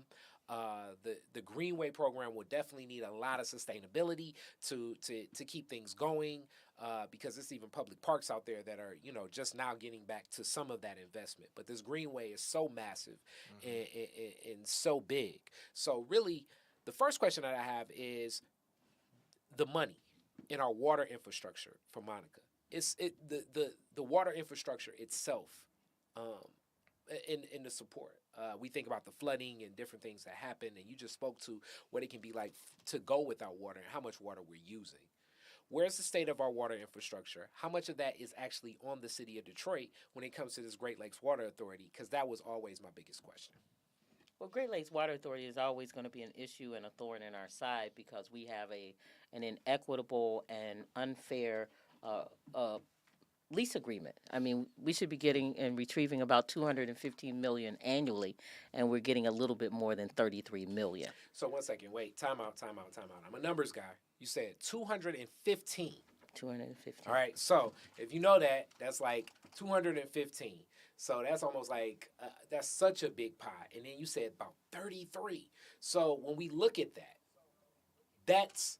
The Greenway program will definitely need a lot of sustainability to keep things going, because it's even public parks out there that are, just now getting back to some of that investment. But this Greenway is so massive and so big. So really, the first question that I have is the money in our water infrastructure for Monica. The water infrastructure itself, in the support. We think about the flooding and different things that happen, and you just spoke to what it can be like to go without water and how much water we're using. Where's the state of our water infrastructure? How much of that is actually on the city of Detroit when it comes to this Great Lakes Water Authority? Because that was always my biggest question.
Well, Great Lakes Water Authority is always going to be an issue and a thorn in our side because we have an inequitable and unfair lease agreement. I mean, we should be getting and retrieving about $215 million annually, and we're getting a little bit more than $33 million.
So 1 second, wait, time out. I'm a numbers guy. You said 215.
215.
All right, so if you know that, that's like 215. So that's almost like, that's such a big pie. And then you said about 33. So when we look at that, that's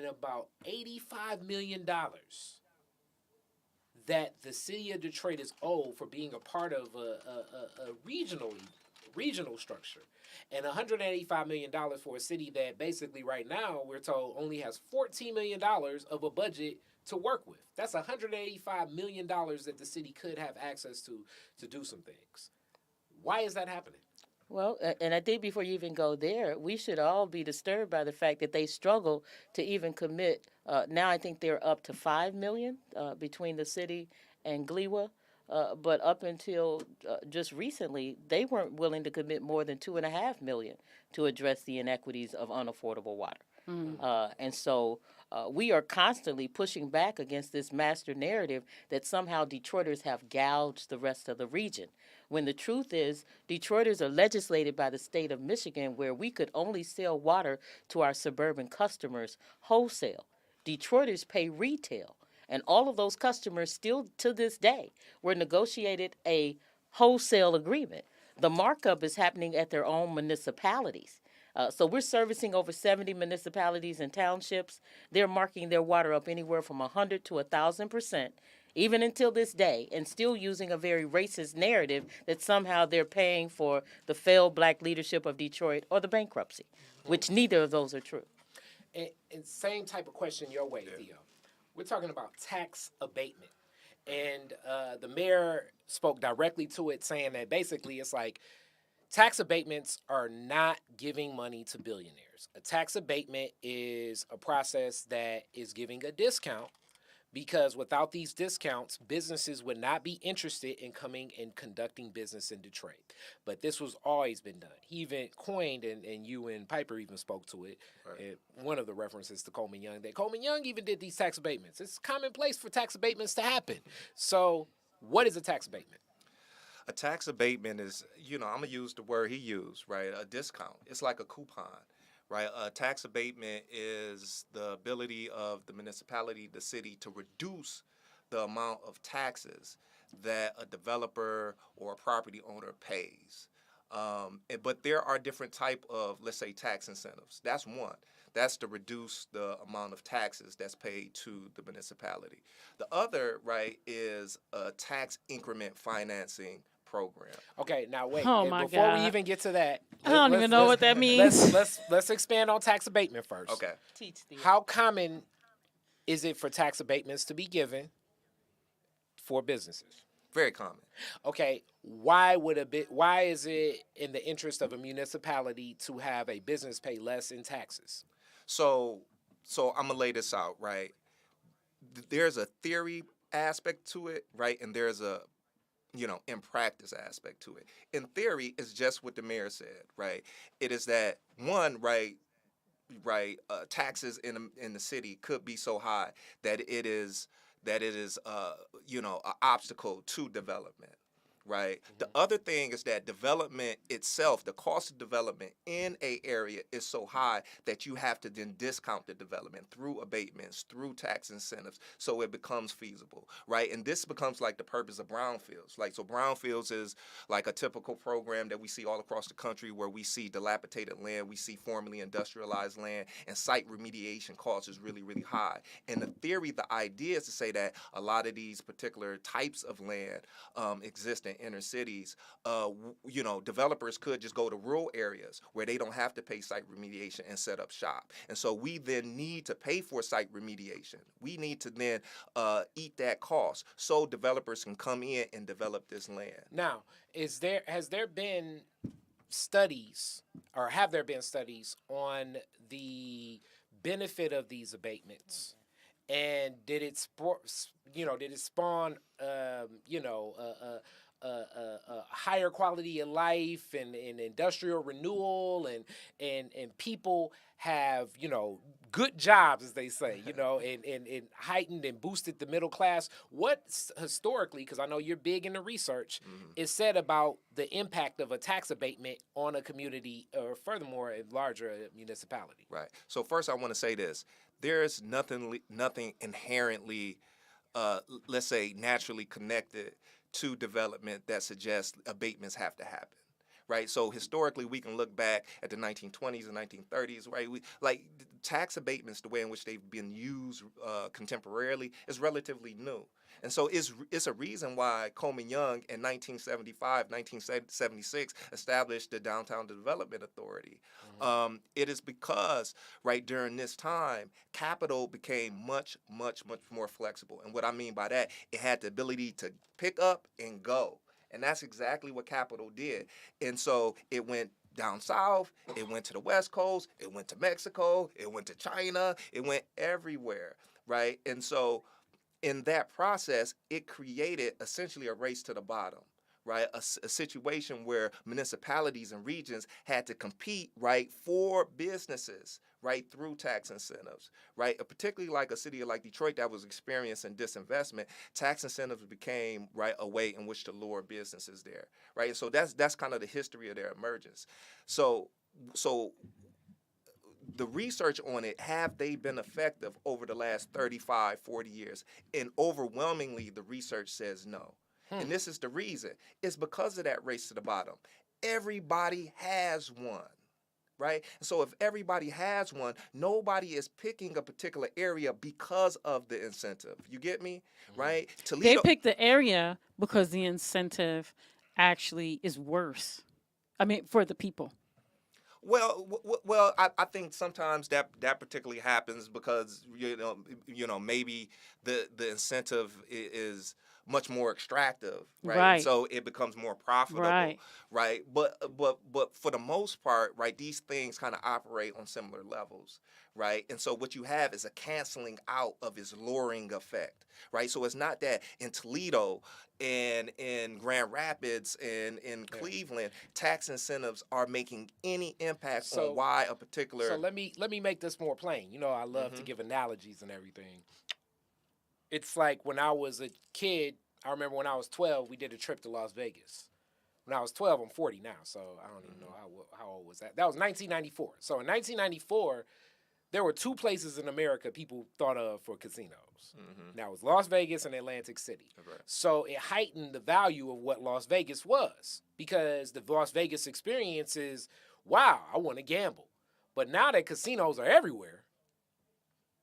about $85 million that the city of Detroit is owed for being a part of a regional structure. And $185 million for a city that basically right now we're told only has $14 million of a budget to work with. That's $185 million that the city could have access to do some things. Why is that happening?
Well, and I think before you even go there, we should all be disturbed by the fact that they struggle to even commit. Now I think they're up to $5 million between the city and GLEWA. But up until just recently, they weren't willing to commit more than $2.5 million to address the inequities of unaffordable water. And so we are constantly pushing back against this master narrative that somehow Detroiters have gouged the rest of the region. When the truth is, Detroiters are legislated by the state of Michigan, where we could only sell water to our suburban customers wholesale. Detroiters pay retail. And all of those customers still to this day were negotiated a wholesale agreement. The markup is happening at their own municipalities. So we're servicing over 70 municipalities and townships. They're marking their water up anywhere from 100 to 1,000%, even until this day, and still using a very racist narrative that somehow they're paying for the failed black leadership of Detroit or the bankruptcy, which neither of those are true.
And same type of question your way, Theo. We're talking about tax abatement. And the mayor spoke directly to it, saying that basically it's like tax abatements are not giving money to billionaires. A tax abatement is a process that is giving a discount, because without these discounts, businesses would not be interested in coming and conducting business in Detroit. But this was always been done. He even coined, and you and Piper even spoke to it, right. One of the references to Coleman Young, that Coleman Young even did these tax abatements. It's commonplace for tax abatements to happen. So what is a tax abatement?
A tax abatement is, I'm going to use the word he used, right? A discount. It's like a coupon. Right, a tax abatement is the ability of the municipality, the city, to reduce the amount of taxes that a developer or a property owner pays. But there are different type of, let's say, tax incentives. That's one. That's to reduce the amount of taxes that's paid to the municipality. The other, right, is a tax increment financing program.
Okay, now wait.
Oh my
before
God.
we even get to that,
I don't even know what that means.
Let's expand on tax abatement first.
Okay.
How common is it for tax abatements to be given for businesses?
Very common.
Okay, why is it in the interest of a municipality to have a business pay less in taxes?
So I'm gonna lay this out, right? There's a theory aspect to it, right? And there's a in practice aspect to it. In theory, it's just what the mayor said, right? It is that one, right, taxes in the city could be so high that it is an obstacle to development, right? The other thing is that development itself, the cost of development in a area is so high that you have to then discount the development through abatements, through tax incentives, so it becomes feasible, right? And this becomes like the purpose of brownfields. Like, so brownfields is like a typical program that we see all across the country where we see dilapidated land, we see formerly industrialized land, and site remediation costs is really, really high. And the theory, the idea is to say that a lot of these particular types of land exist in inner cities. Developers could just go to rural areas where they don't have to pay site remediation and set up shop. And so we then need to pay for site remediation. We need to then eat that cost so developers can come in and develop this land.
Now, has there been studies, or have there been studies on the benefit of these abatements? And did it spawn a higher quality of life and industrial renewal, and people have, good jobs, as they say, and heightened and boosted the middle class? What historically, because I know you're big into research, is said about the impact of a tax abatement on a community, or furthermore, a larger municipality?
Right. So first I want to say this. There's nothing inherently, let's say, naturally connected to development that suggests abatements have to happen, right? So historically, we can look back at the 1920s and 1930s, right? Tax abatements, the way in which they've been used contemporarily, is relatively new. And so it's a reason why Coleman Young in 1975, 1976 established the Downtown Development Authority. It is because, right, during this time, capital became much, much, much more flexible. And what I mean by that, it had the ability to pick up and go. And that's exactly what capital did. And so it went down south, it went to the West Coast, it went to Mexico, it went to China, it went everywhere, right? And so in that process, it created essentially a race to the bottom, right? A situation where municipalities and regions had to compete, right, for businesses, right, through tax incentives, right? Particularly like a city like Detroit that was experiencing disinvestment, tax incentives became, right, a way in which to lure businesses there, right? And so that's kind of the history of their emergence. So the research on it, have they been effective over the last 35, 40 years? And overwhelmingly, the research says no. And this is the reason. It's because of that race to the bottom. Everybody has one, right? So if everybody has one, nobody is picking a particular area because of the incentive. You get me? Right?
They pick the area because the incentive actually is worse. I mean, for the people.
Well, I think sometimes that particularly happens because maybe the incentive is much more extractive, right?
Right.
So it becomes more profitable, right? But for the most part, right, these things kind of operate on similar levels, right? And so what you have is a canceling out of its luring effect, right? So it's not that in Toledo and in Grand Rapids and in Cleveland, tax incentives are making any impact on why a particular.
So let me make this more plain. I love to give analogies and everything. It's like when I was a kid, I remember when I was 12, we did a trip to Las Vegas. When I was 12, I'm 40 now, so I don't even know how old was that. That was 1994. So in 1994, there were two places in America people thought of for casinos. Now it was Las Vegas and Atlantic City.
Right.
So it heightened the value of what Las Vegas was, because the Las Vegas experience is, wow, I want to gamble. But now that casinos are everywhere,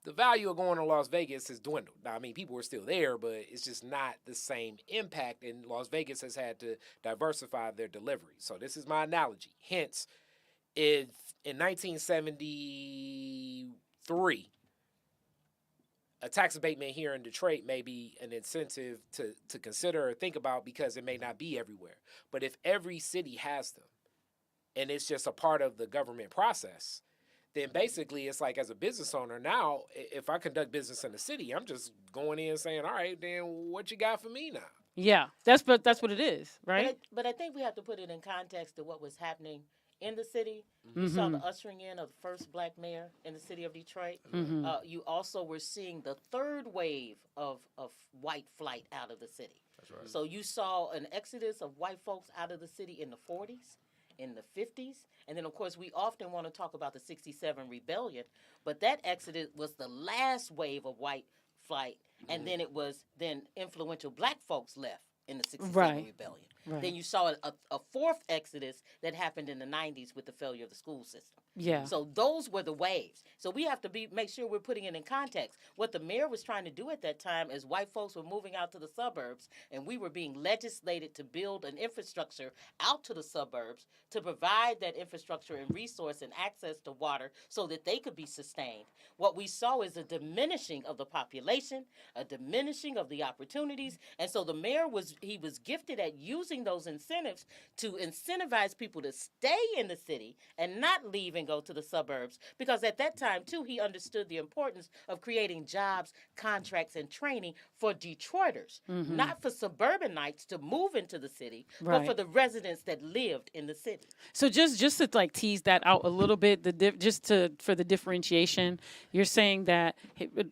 the value of going to Las Vegas has dwindled. Now, I mean, people are still there, but it's just not the same impact, and Las Vegas has had to diversify their delivery. So this is my analogy. Hence, if in 1973, a tax abatement here in Detroit may be an incentive to consider or think about, because it may not be everywhere. But if every city has them, and it's just a part of the government process, then basically it's like, as a business owner now, if I conduct business in the city, I'm just going in saying, all right, then what you got for me now?
Yeah, that's what it is, right?
But I think we have to put it in context to what was happening in the city. You saw the ushering in of the first black mayor in the city of Detroit. You also were seeing the third wave of white flight out of the city.
That's right.
So you saw an exodus of white folks out of the city in the 40s, in the 50s, and then of course we often want to talk about the 67 rebellion, but that exodus was the last wave of white flight, and then it was influential black folks left in the 67 rebellion.
Right.
Then you saw a fourth exodus that happened in the 90s with the failure of the school system.
Yeah.
So those were the waves. So we have to make sure we're putting it in context. What the mayor was trying to do at that time is white folks were moving out to the suburbs, and we were being legislated to build an infrastructure out to the suburbs to provide that infrastructure and resource and access to water so that they could be sustained. What we saw is a diminishing of the population, a diminishing of the opportunities, and so the mayor was gifted at using those incentives to incentivize people to stay in the city and not leave and go to the suburbs, because at that time too he understood the importance of creating jobs, contracts, and training for Detroiters, not for suburbanites to move into the city, but for the residents that lived in the city.
So just to like tease that out a little bit, for the differentiation, you're saying that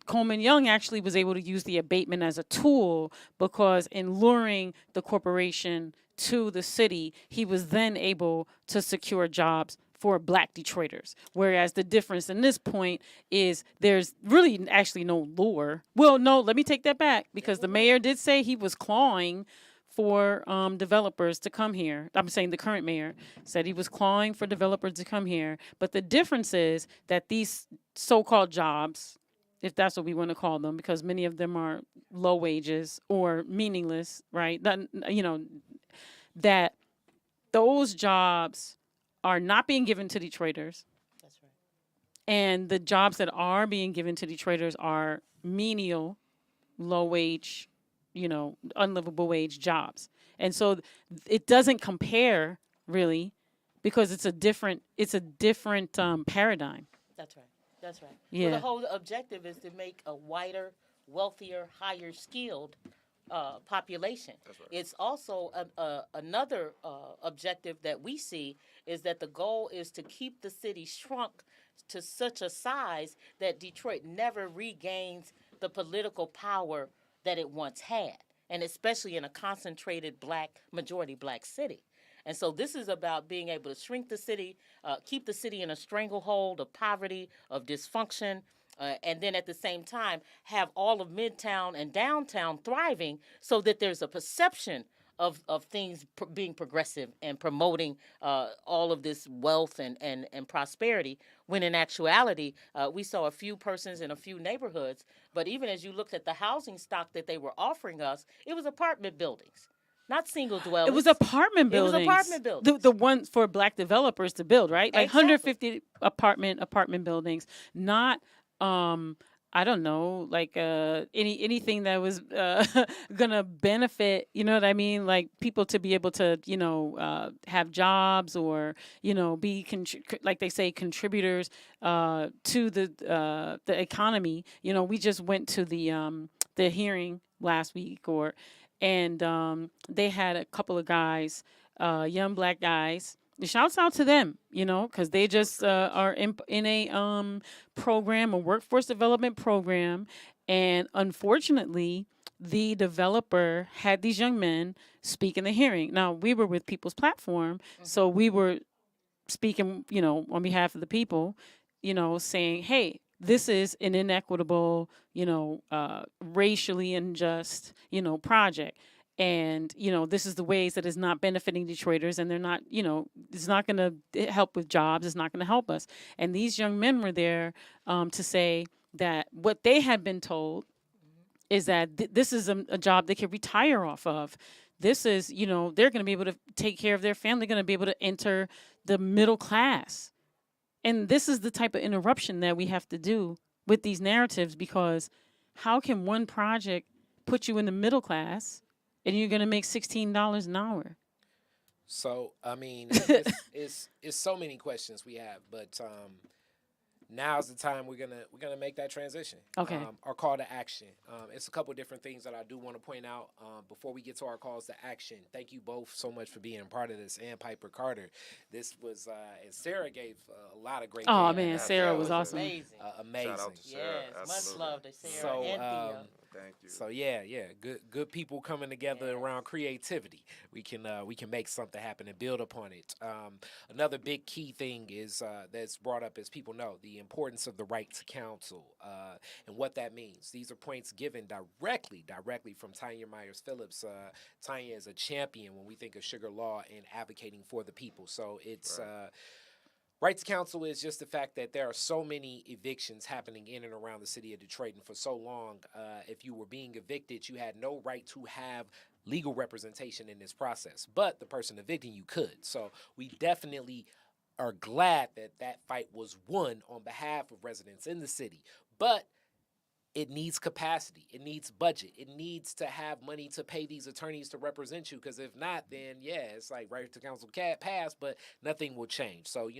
Coleman Young actually was able to use the abatement as a tool because in luring the corporation to the city, he was then able to secure jobs for black Detroiters. Whereas the difference in this point is there's really actually no lure. Well, no, let me take that back, because the mayor did say he was clawing for developers to come here. I'm saying the current mayor said he was clawing for developers to come here. But the difference is that these so-called jobs, if that's what we want to call them, because many of them are low wages or meaningless, right? That those jobs are not being given to Detroiters.
That's right.
And the jobs that are being given to Detroiters are menial, low wage, unlivable wage jobs. And so it doesn't compare really, because it's a different paradigm.
That's right. That's right.
Yeah.
Well, the whole objective is to make a whiter, wealthier, higher skilled population.
That's right.
It's also another objective that we see is that the goal is to keep the city shrunk to such a size that Detroit never regains the political power that it once had, and especially in a concentrated majority black city. And so this is about being able to shrink the city, keep the city in a stranglehold of poverty, of dysfunction, and then at the same time have all of Midtown and downtown thriving so that there's a perception of things being progressive and promoting all of this wealth and prosperity, when in actuality, we saw a few persons in a few neighborhoods. But even as you looked at the housing stock that they were offering us, it was apartment buildings. Not single dwellings.
It was apartment buildings.
It was apartment buildings.
The ones for black developers to build, right? Like
Exactly.
150 apartment buildings, not I don't know, like anything that was gonna benefit, you know what I mean? Like people to be able to, have jobs or, be like they say, contributors to the economy. We just went to the hearing last week, and they had a couple of guys, young black guys. Shouts out to them, because they just are in a program, a workforce development program. And unfortunately, the developer had these young men speak in the hearing. Now, we were with People's Platform, so we were speaking, on behalf of the people, saying, hey, this is an inequitable, racially unjust, project. And, this is the ways that it's not benefiting Detroiters, and they're not, it's not going to help with jobs. It's not going to help us. And these young men were there to say that what they had been told is that this is a job they could retire off of. This is, they're going to be able to take care of their family, going to be able to enter the middle class. And this is the type of interruption that we have to do with these narratives, because how can one project put you in the middle class and you're going to make $16 an hour?
So, I mean, it's so many questions we have, but now's the time we're gonna make that transition.
Okay.
Our call to action. It's a couple different things that I do want to point out before we get to our calls to action. Thank you both so much for being a part of this, and Piper Carter. This was and Sarah gave a lot of great.
Oh
feedback.
man, Sarah was
That
awesome.
amazing.
Amazing.
Shout out to Sarah.
Yes, much
Absolutely.
love to Sarah
So,
and Theo.
Thank you.
So yeah, good people coming together
Yes.
around creativity. We can make something happen and build upon it. Another big key thing is that's brought up, as people know, the importance of the right to counsel and what that means. These are points given directly from Tanya Myers Phillips. Tanya is a champion when we think of sugar law and advocating for the people. So it's. Right to counsel is just the fact that there are so many evictions happening in and around the city of Detroit. And for so long, if you were being evicted, you had no right to have legal representation in this process. But the person evicting you could. So we definitely are glad that that fight was won on behalf of residents in the city. But it needs capacity. It needs budget. It needs to have money to pay these attorneys to represent you. Because if not, then it's like right to counsel can't pass, but nothing will change. So,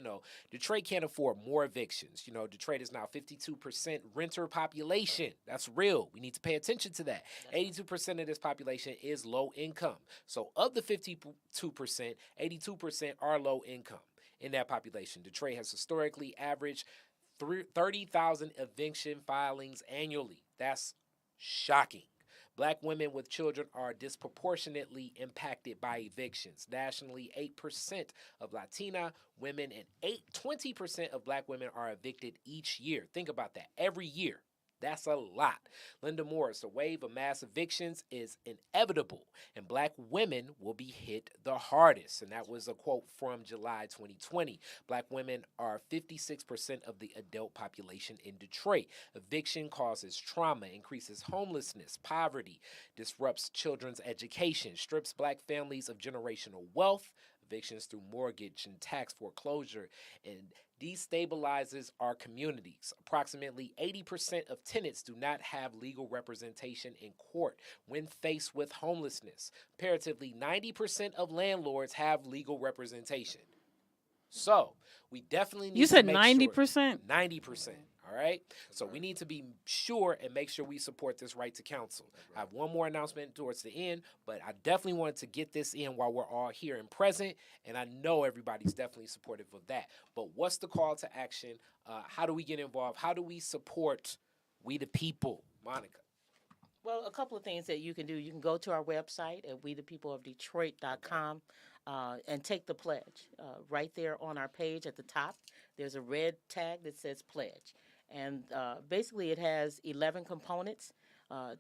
Detroit can't afford more evictions. Detroit is now 52% renter population. That's real. We need to pay attention to that. 82% of this population is low income. So of the 52%, 82% are low income in that population. Detroit has historically averaged 30,000 eviction filings annually. That's shocking. Black women with children are disproportionately impacted by evictions. Nationally, 8% of Latina women and 20% of black women are evicted each year. Think about that. Every year. That's a lot. Linda Morris, a wave of mass evictions is inevitable, and black women will be hit the hardest. And that was a quote from July 2020. Black women are 56% of the adult population in Detroit. Eviction causes trauma, increases homelessness, poverty, disrupts children's education, strips black families of generational wealth, evictions through mortgage and tax foreclosure, and destabilizes our communities. Approximately 80% of tenants do not have legal representation in court when faced with homelessness. Comparatively, 90% of landlords have legal representation. So, we definitely need
You
to
said
make
90%?
90%. All right. So we need to be sure and make sure we support this right to counsel. I have one more announcement towards the end, but I definitely wanted to get this in while we're all here and present. And I know everybody's definitely supportive of that. But what's the call to action? How do we get involved? How do we support we the people? Monica.
Well, a couple of things that you can do. You can go to our website at wethepeopleofdetroit.com and take the pledge. Right there on our page at the top, there's a red tag that says pledge. And basically it has 11 components.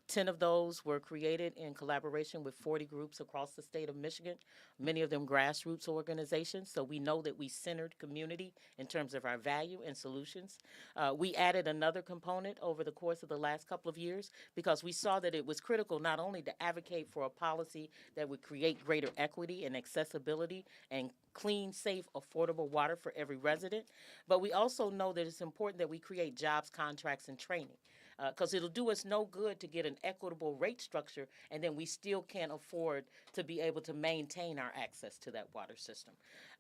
10 of those were created in collaboration with 40 groups across the state of Michigan, many of them grassroots organizations. So we know that we centered community in terms of our value and solutions. We added another component over the course of the last couple of years because we saw that it was critical not only to advocate for a policy that would create greater equity and accessibility and clean, safe, affordable water for every resident, but we also know that it's important that we create jobs, contracts, and training. Because it'll do us no good to get an equitable rate structure and then we still can't afford to be able to maintain our access to that water system.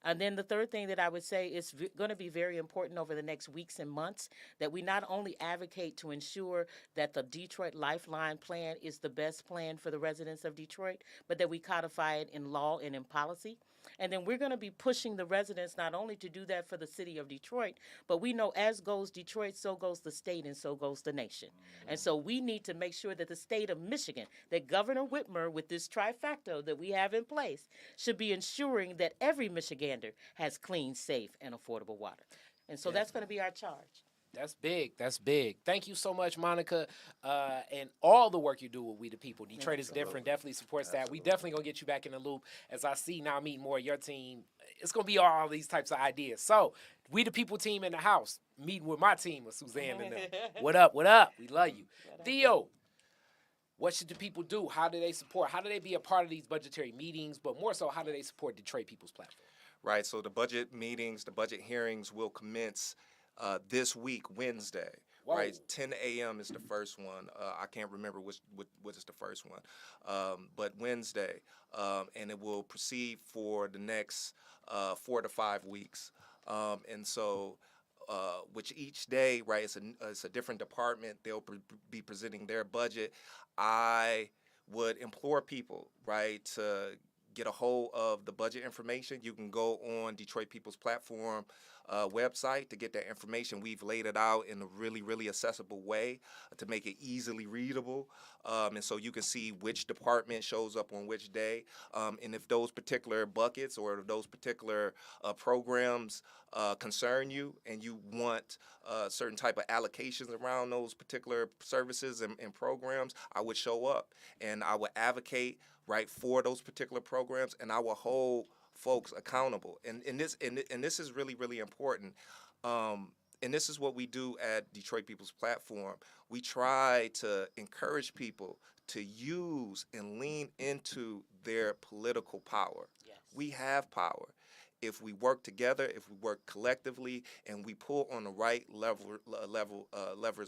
And then the third thing that I would say is going to be very important over the next weeks and months that we not only advocate to ensure that the Detroit Lifeline plan is the best plan for the residents of Detroit, but that we codify it in law and in policy. And then we're going to be pushing the residents not only to do that for the city of Detroit, but we know as goes Detroit, so goes the state, and so goes the nation. And so we need to make sure that the state of Michigan, that Governor Whitmer, with this trifecta that we have in place, should be ensuring that every Michigander has clean, safe, and affordable water. And so that's going to be our charge.
That's big. That's big. Thank you so much, Monica, and all the work you do with We the People. Detroit is different. Definitely supports that. We definitely going to get you back in the loop. As I see now meeting more of your team, it's going to be all these types of ideas. So, We the People team in the house, meeting with my team with Suzanne and them. What up? What up? We love you. Theo, what should the people do? How do they support? How do they be a part of these budgetary meetings? But more so, how do they support Detroit People's Platform?
Right. So the budget meetings, the budget hearings will commence this week, Wednesday.
Whoa.
Right, 10 a.m. is the first one. I can't remember what is the first one, but Wednesday, and it will proceed for the next 4 to 5 weeks. And so which each day, right, it's a different department. They'll be presenting their budget. I would implore people, right, to get a hold of the budget information. You can go on Detroit People's Platform website to get that information. We've laid it out in a really, really accessible way to make it easily readable. And so you can see which department shows up on which day. And if those particular buckets or those particular programs concern you and you want certain type of allocations around those particular services and programs, I would show up and I would advocate, right, for those particular programs, and I will hold folks accountable. And this is really, really important. And this is what we do at Detroit People's Platform. We try to encourage people to use and lean into their political power.
Yes.
We have power. If we work together, if we work collectively, and we pull on the right levers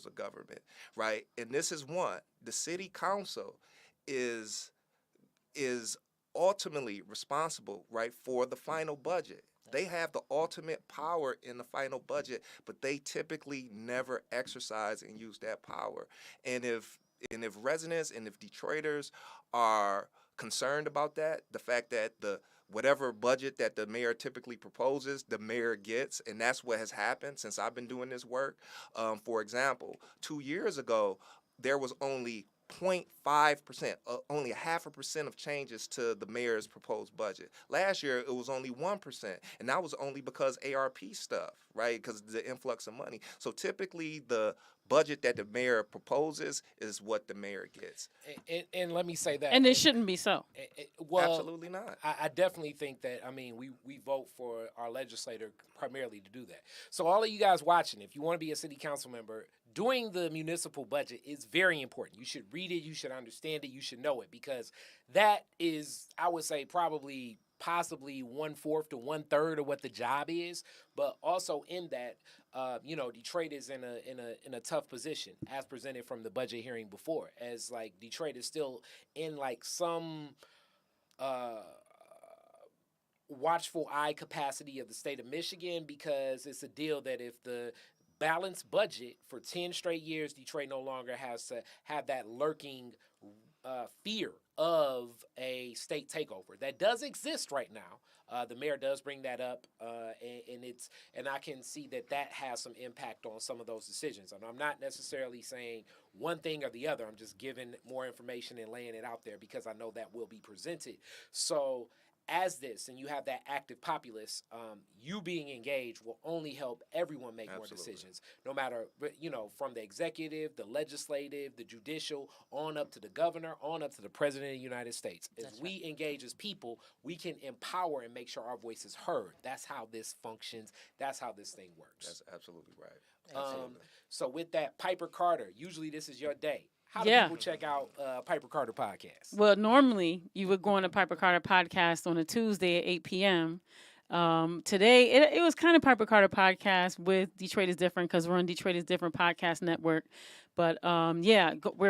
of government, right? And this is one. The city council is ultimately responsible, right, for the final budget. They have the ultimate power in the final budget, but they typically never exercise and use that power. And if residents and if Detroiters are concerned about that, the fact that whatever budget that the mayor typically proposes, the mayor gets, and that's what has happened since I've been doing this work. For example, 2 years ago, there was only 0.5%, only 0.5% of changes to the mayor's proposed budget. Last year, it was only 1%, and that was only because ARP stuff, right? Because the influx of money. So typically, the budget that the mayor proposes is what the mayor gets.
And let me say that.
And it shouldn't be so.
Well,
absolutely not.
I definitely think that, I mean, we vote for our legislator primarily to do that. So all of you guys watching, if you want to be a city council member, doing the municipal budget is very important. You should read it, you should understand it, you should know it, because that is, I would say, possibly 1/4 to 1/3 of what the job is. But also in that, Detroit is in a tough position as presented from the budget hearing before, as like Detroit is still in like some watchful eye capacity of the state of Michigan, because it's a deal that if the balanced budget for 10 straight years, Detroit no longer has to have that lurking fear of a state takeover that does exist right now. The mayor does bring that up, and I can see that has some impact on some of those decisions. And I'm not necessarily saying one thing or the other. I'm just giving more information and laying it out there because I know that will be presented. So as this, and you have that active populace, you being engaged will only help everyone make more decisions, no matter, from the executive, the legislative, the judicial, on up to the governor, on up to the president of the United States. As we engage as people, we can empower and make sure our voice is heard. That's how this functions. That's how this thing works.
That's absolutely right.
So with that, Piper Carter, usually this is your day. How do people check out Piper Carter Podcast?
Well, normally you would go on a Piper Carter Podcast on a Tuesday at 8 p.m. Today, it was kind of Piper Carter Podcast with Detroit is Different, because we're on Detroit is Different podcast network. But we're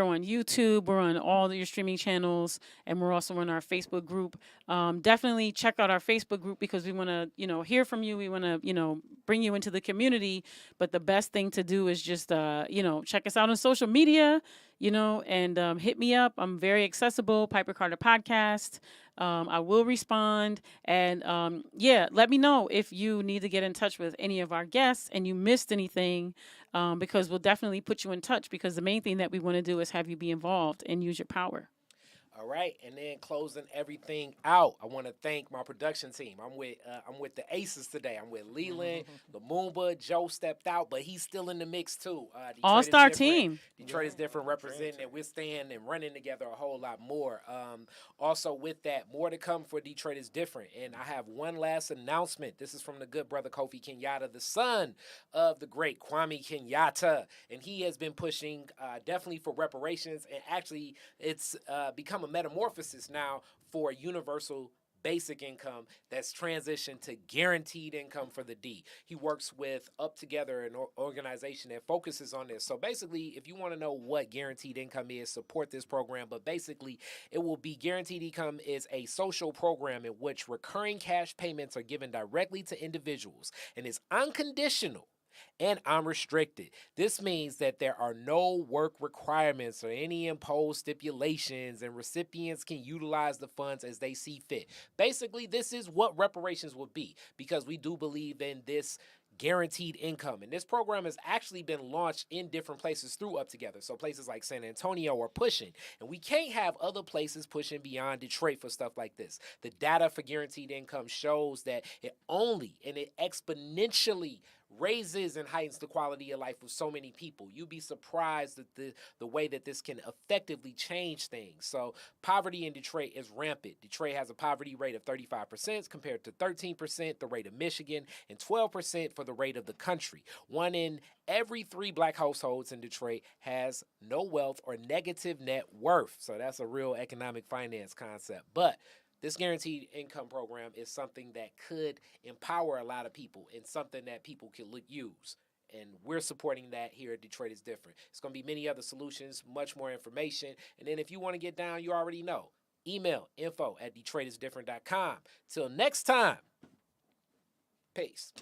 on YouTube, we're on all your streaming channels, and we're also on our Facebook group. Definitely check out our Facebook group, because we want to, hear from you. We want to, bring you into the community. But the best thing to do is just, check us out on social media, and hit me up. I'm very accessible, Piper Carter Podcast. I will respond. And let me know if you need to get in touch with any of our guests and you missed anything, because we'll definitely put you in touch, because the main thing that we want to do is have you be involved and use your power.
All right, and then closing everything out, I want to thank my production team. I'm with the Aces today. I'm with Leland, Lumumba. Joe stepped out, but he's still in the mix too.
All-star team.
Detroit is different, representing, and we're staying and running together a whole lot more. Also with that, more to come for Detroit is Different. And I have one last announcement. This is from the good brother Kofi Kenyatta, the son of the great Kwame Kenyatta, and he has been pushing definitely for reparations, and actually it's become a metamorphosis now for universal basic income that's transitioned to guaranteed income for the D. He works with Up Together, an organization that focuses on this. So basically, if you want to know what guaranteed income is, support this program. But basically, it will be guaranteed income is a social program in which recurring cash payments are given directly to individuals and is unconditional. and unrestricted. This means that there are no work requirements or any imposed stipulations, and recipients can utilize the funds as they see fit. Basically, this is what reparations would be, because we do believe in this guaranteed income. And this program has actually been launched in different places through Up Together. So places like San Antonio are pushing, and we can't have other places pushing beyond Detroit for stuff like this. The data for guaranteed income shows that it exponentially raises and heightens the quality of life of so many people. You'd be surprised at the way that this can effectively change things. So poverty in Detroit is rampant. Detroit has a poverty rate of 35% compared to 13%, the rate of Michigan, and 12% for the rate of the country. 1 in every 3 black households in Detroit has no wealth or negative net worth. So that's a real economic finance concept. But this guaranteed income program is something that could empower a lot of people and something that people can use. And we're supporting that here at Detroit is Different. It's going to be many other solutions, much more information. And then if you want to get down, you already know. Email info@detroitisdifferent.com. Till next time, peace.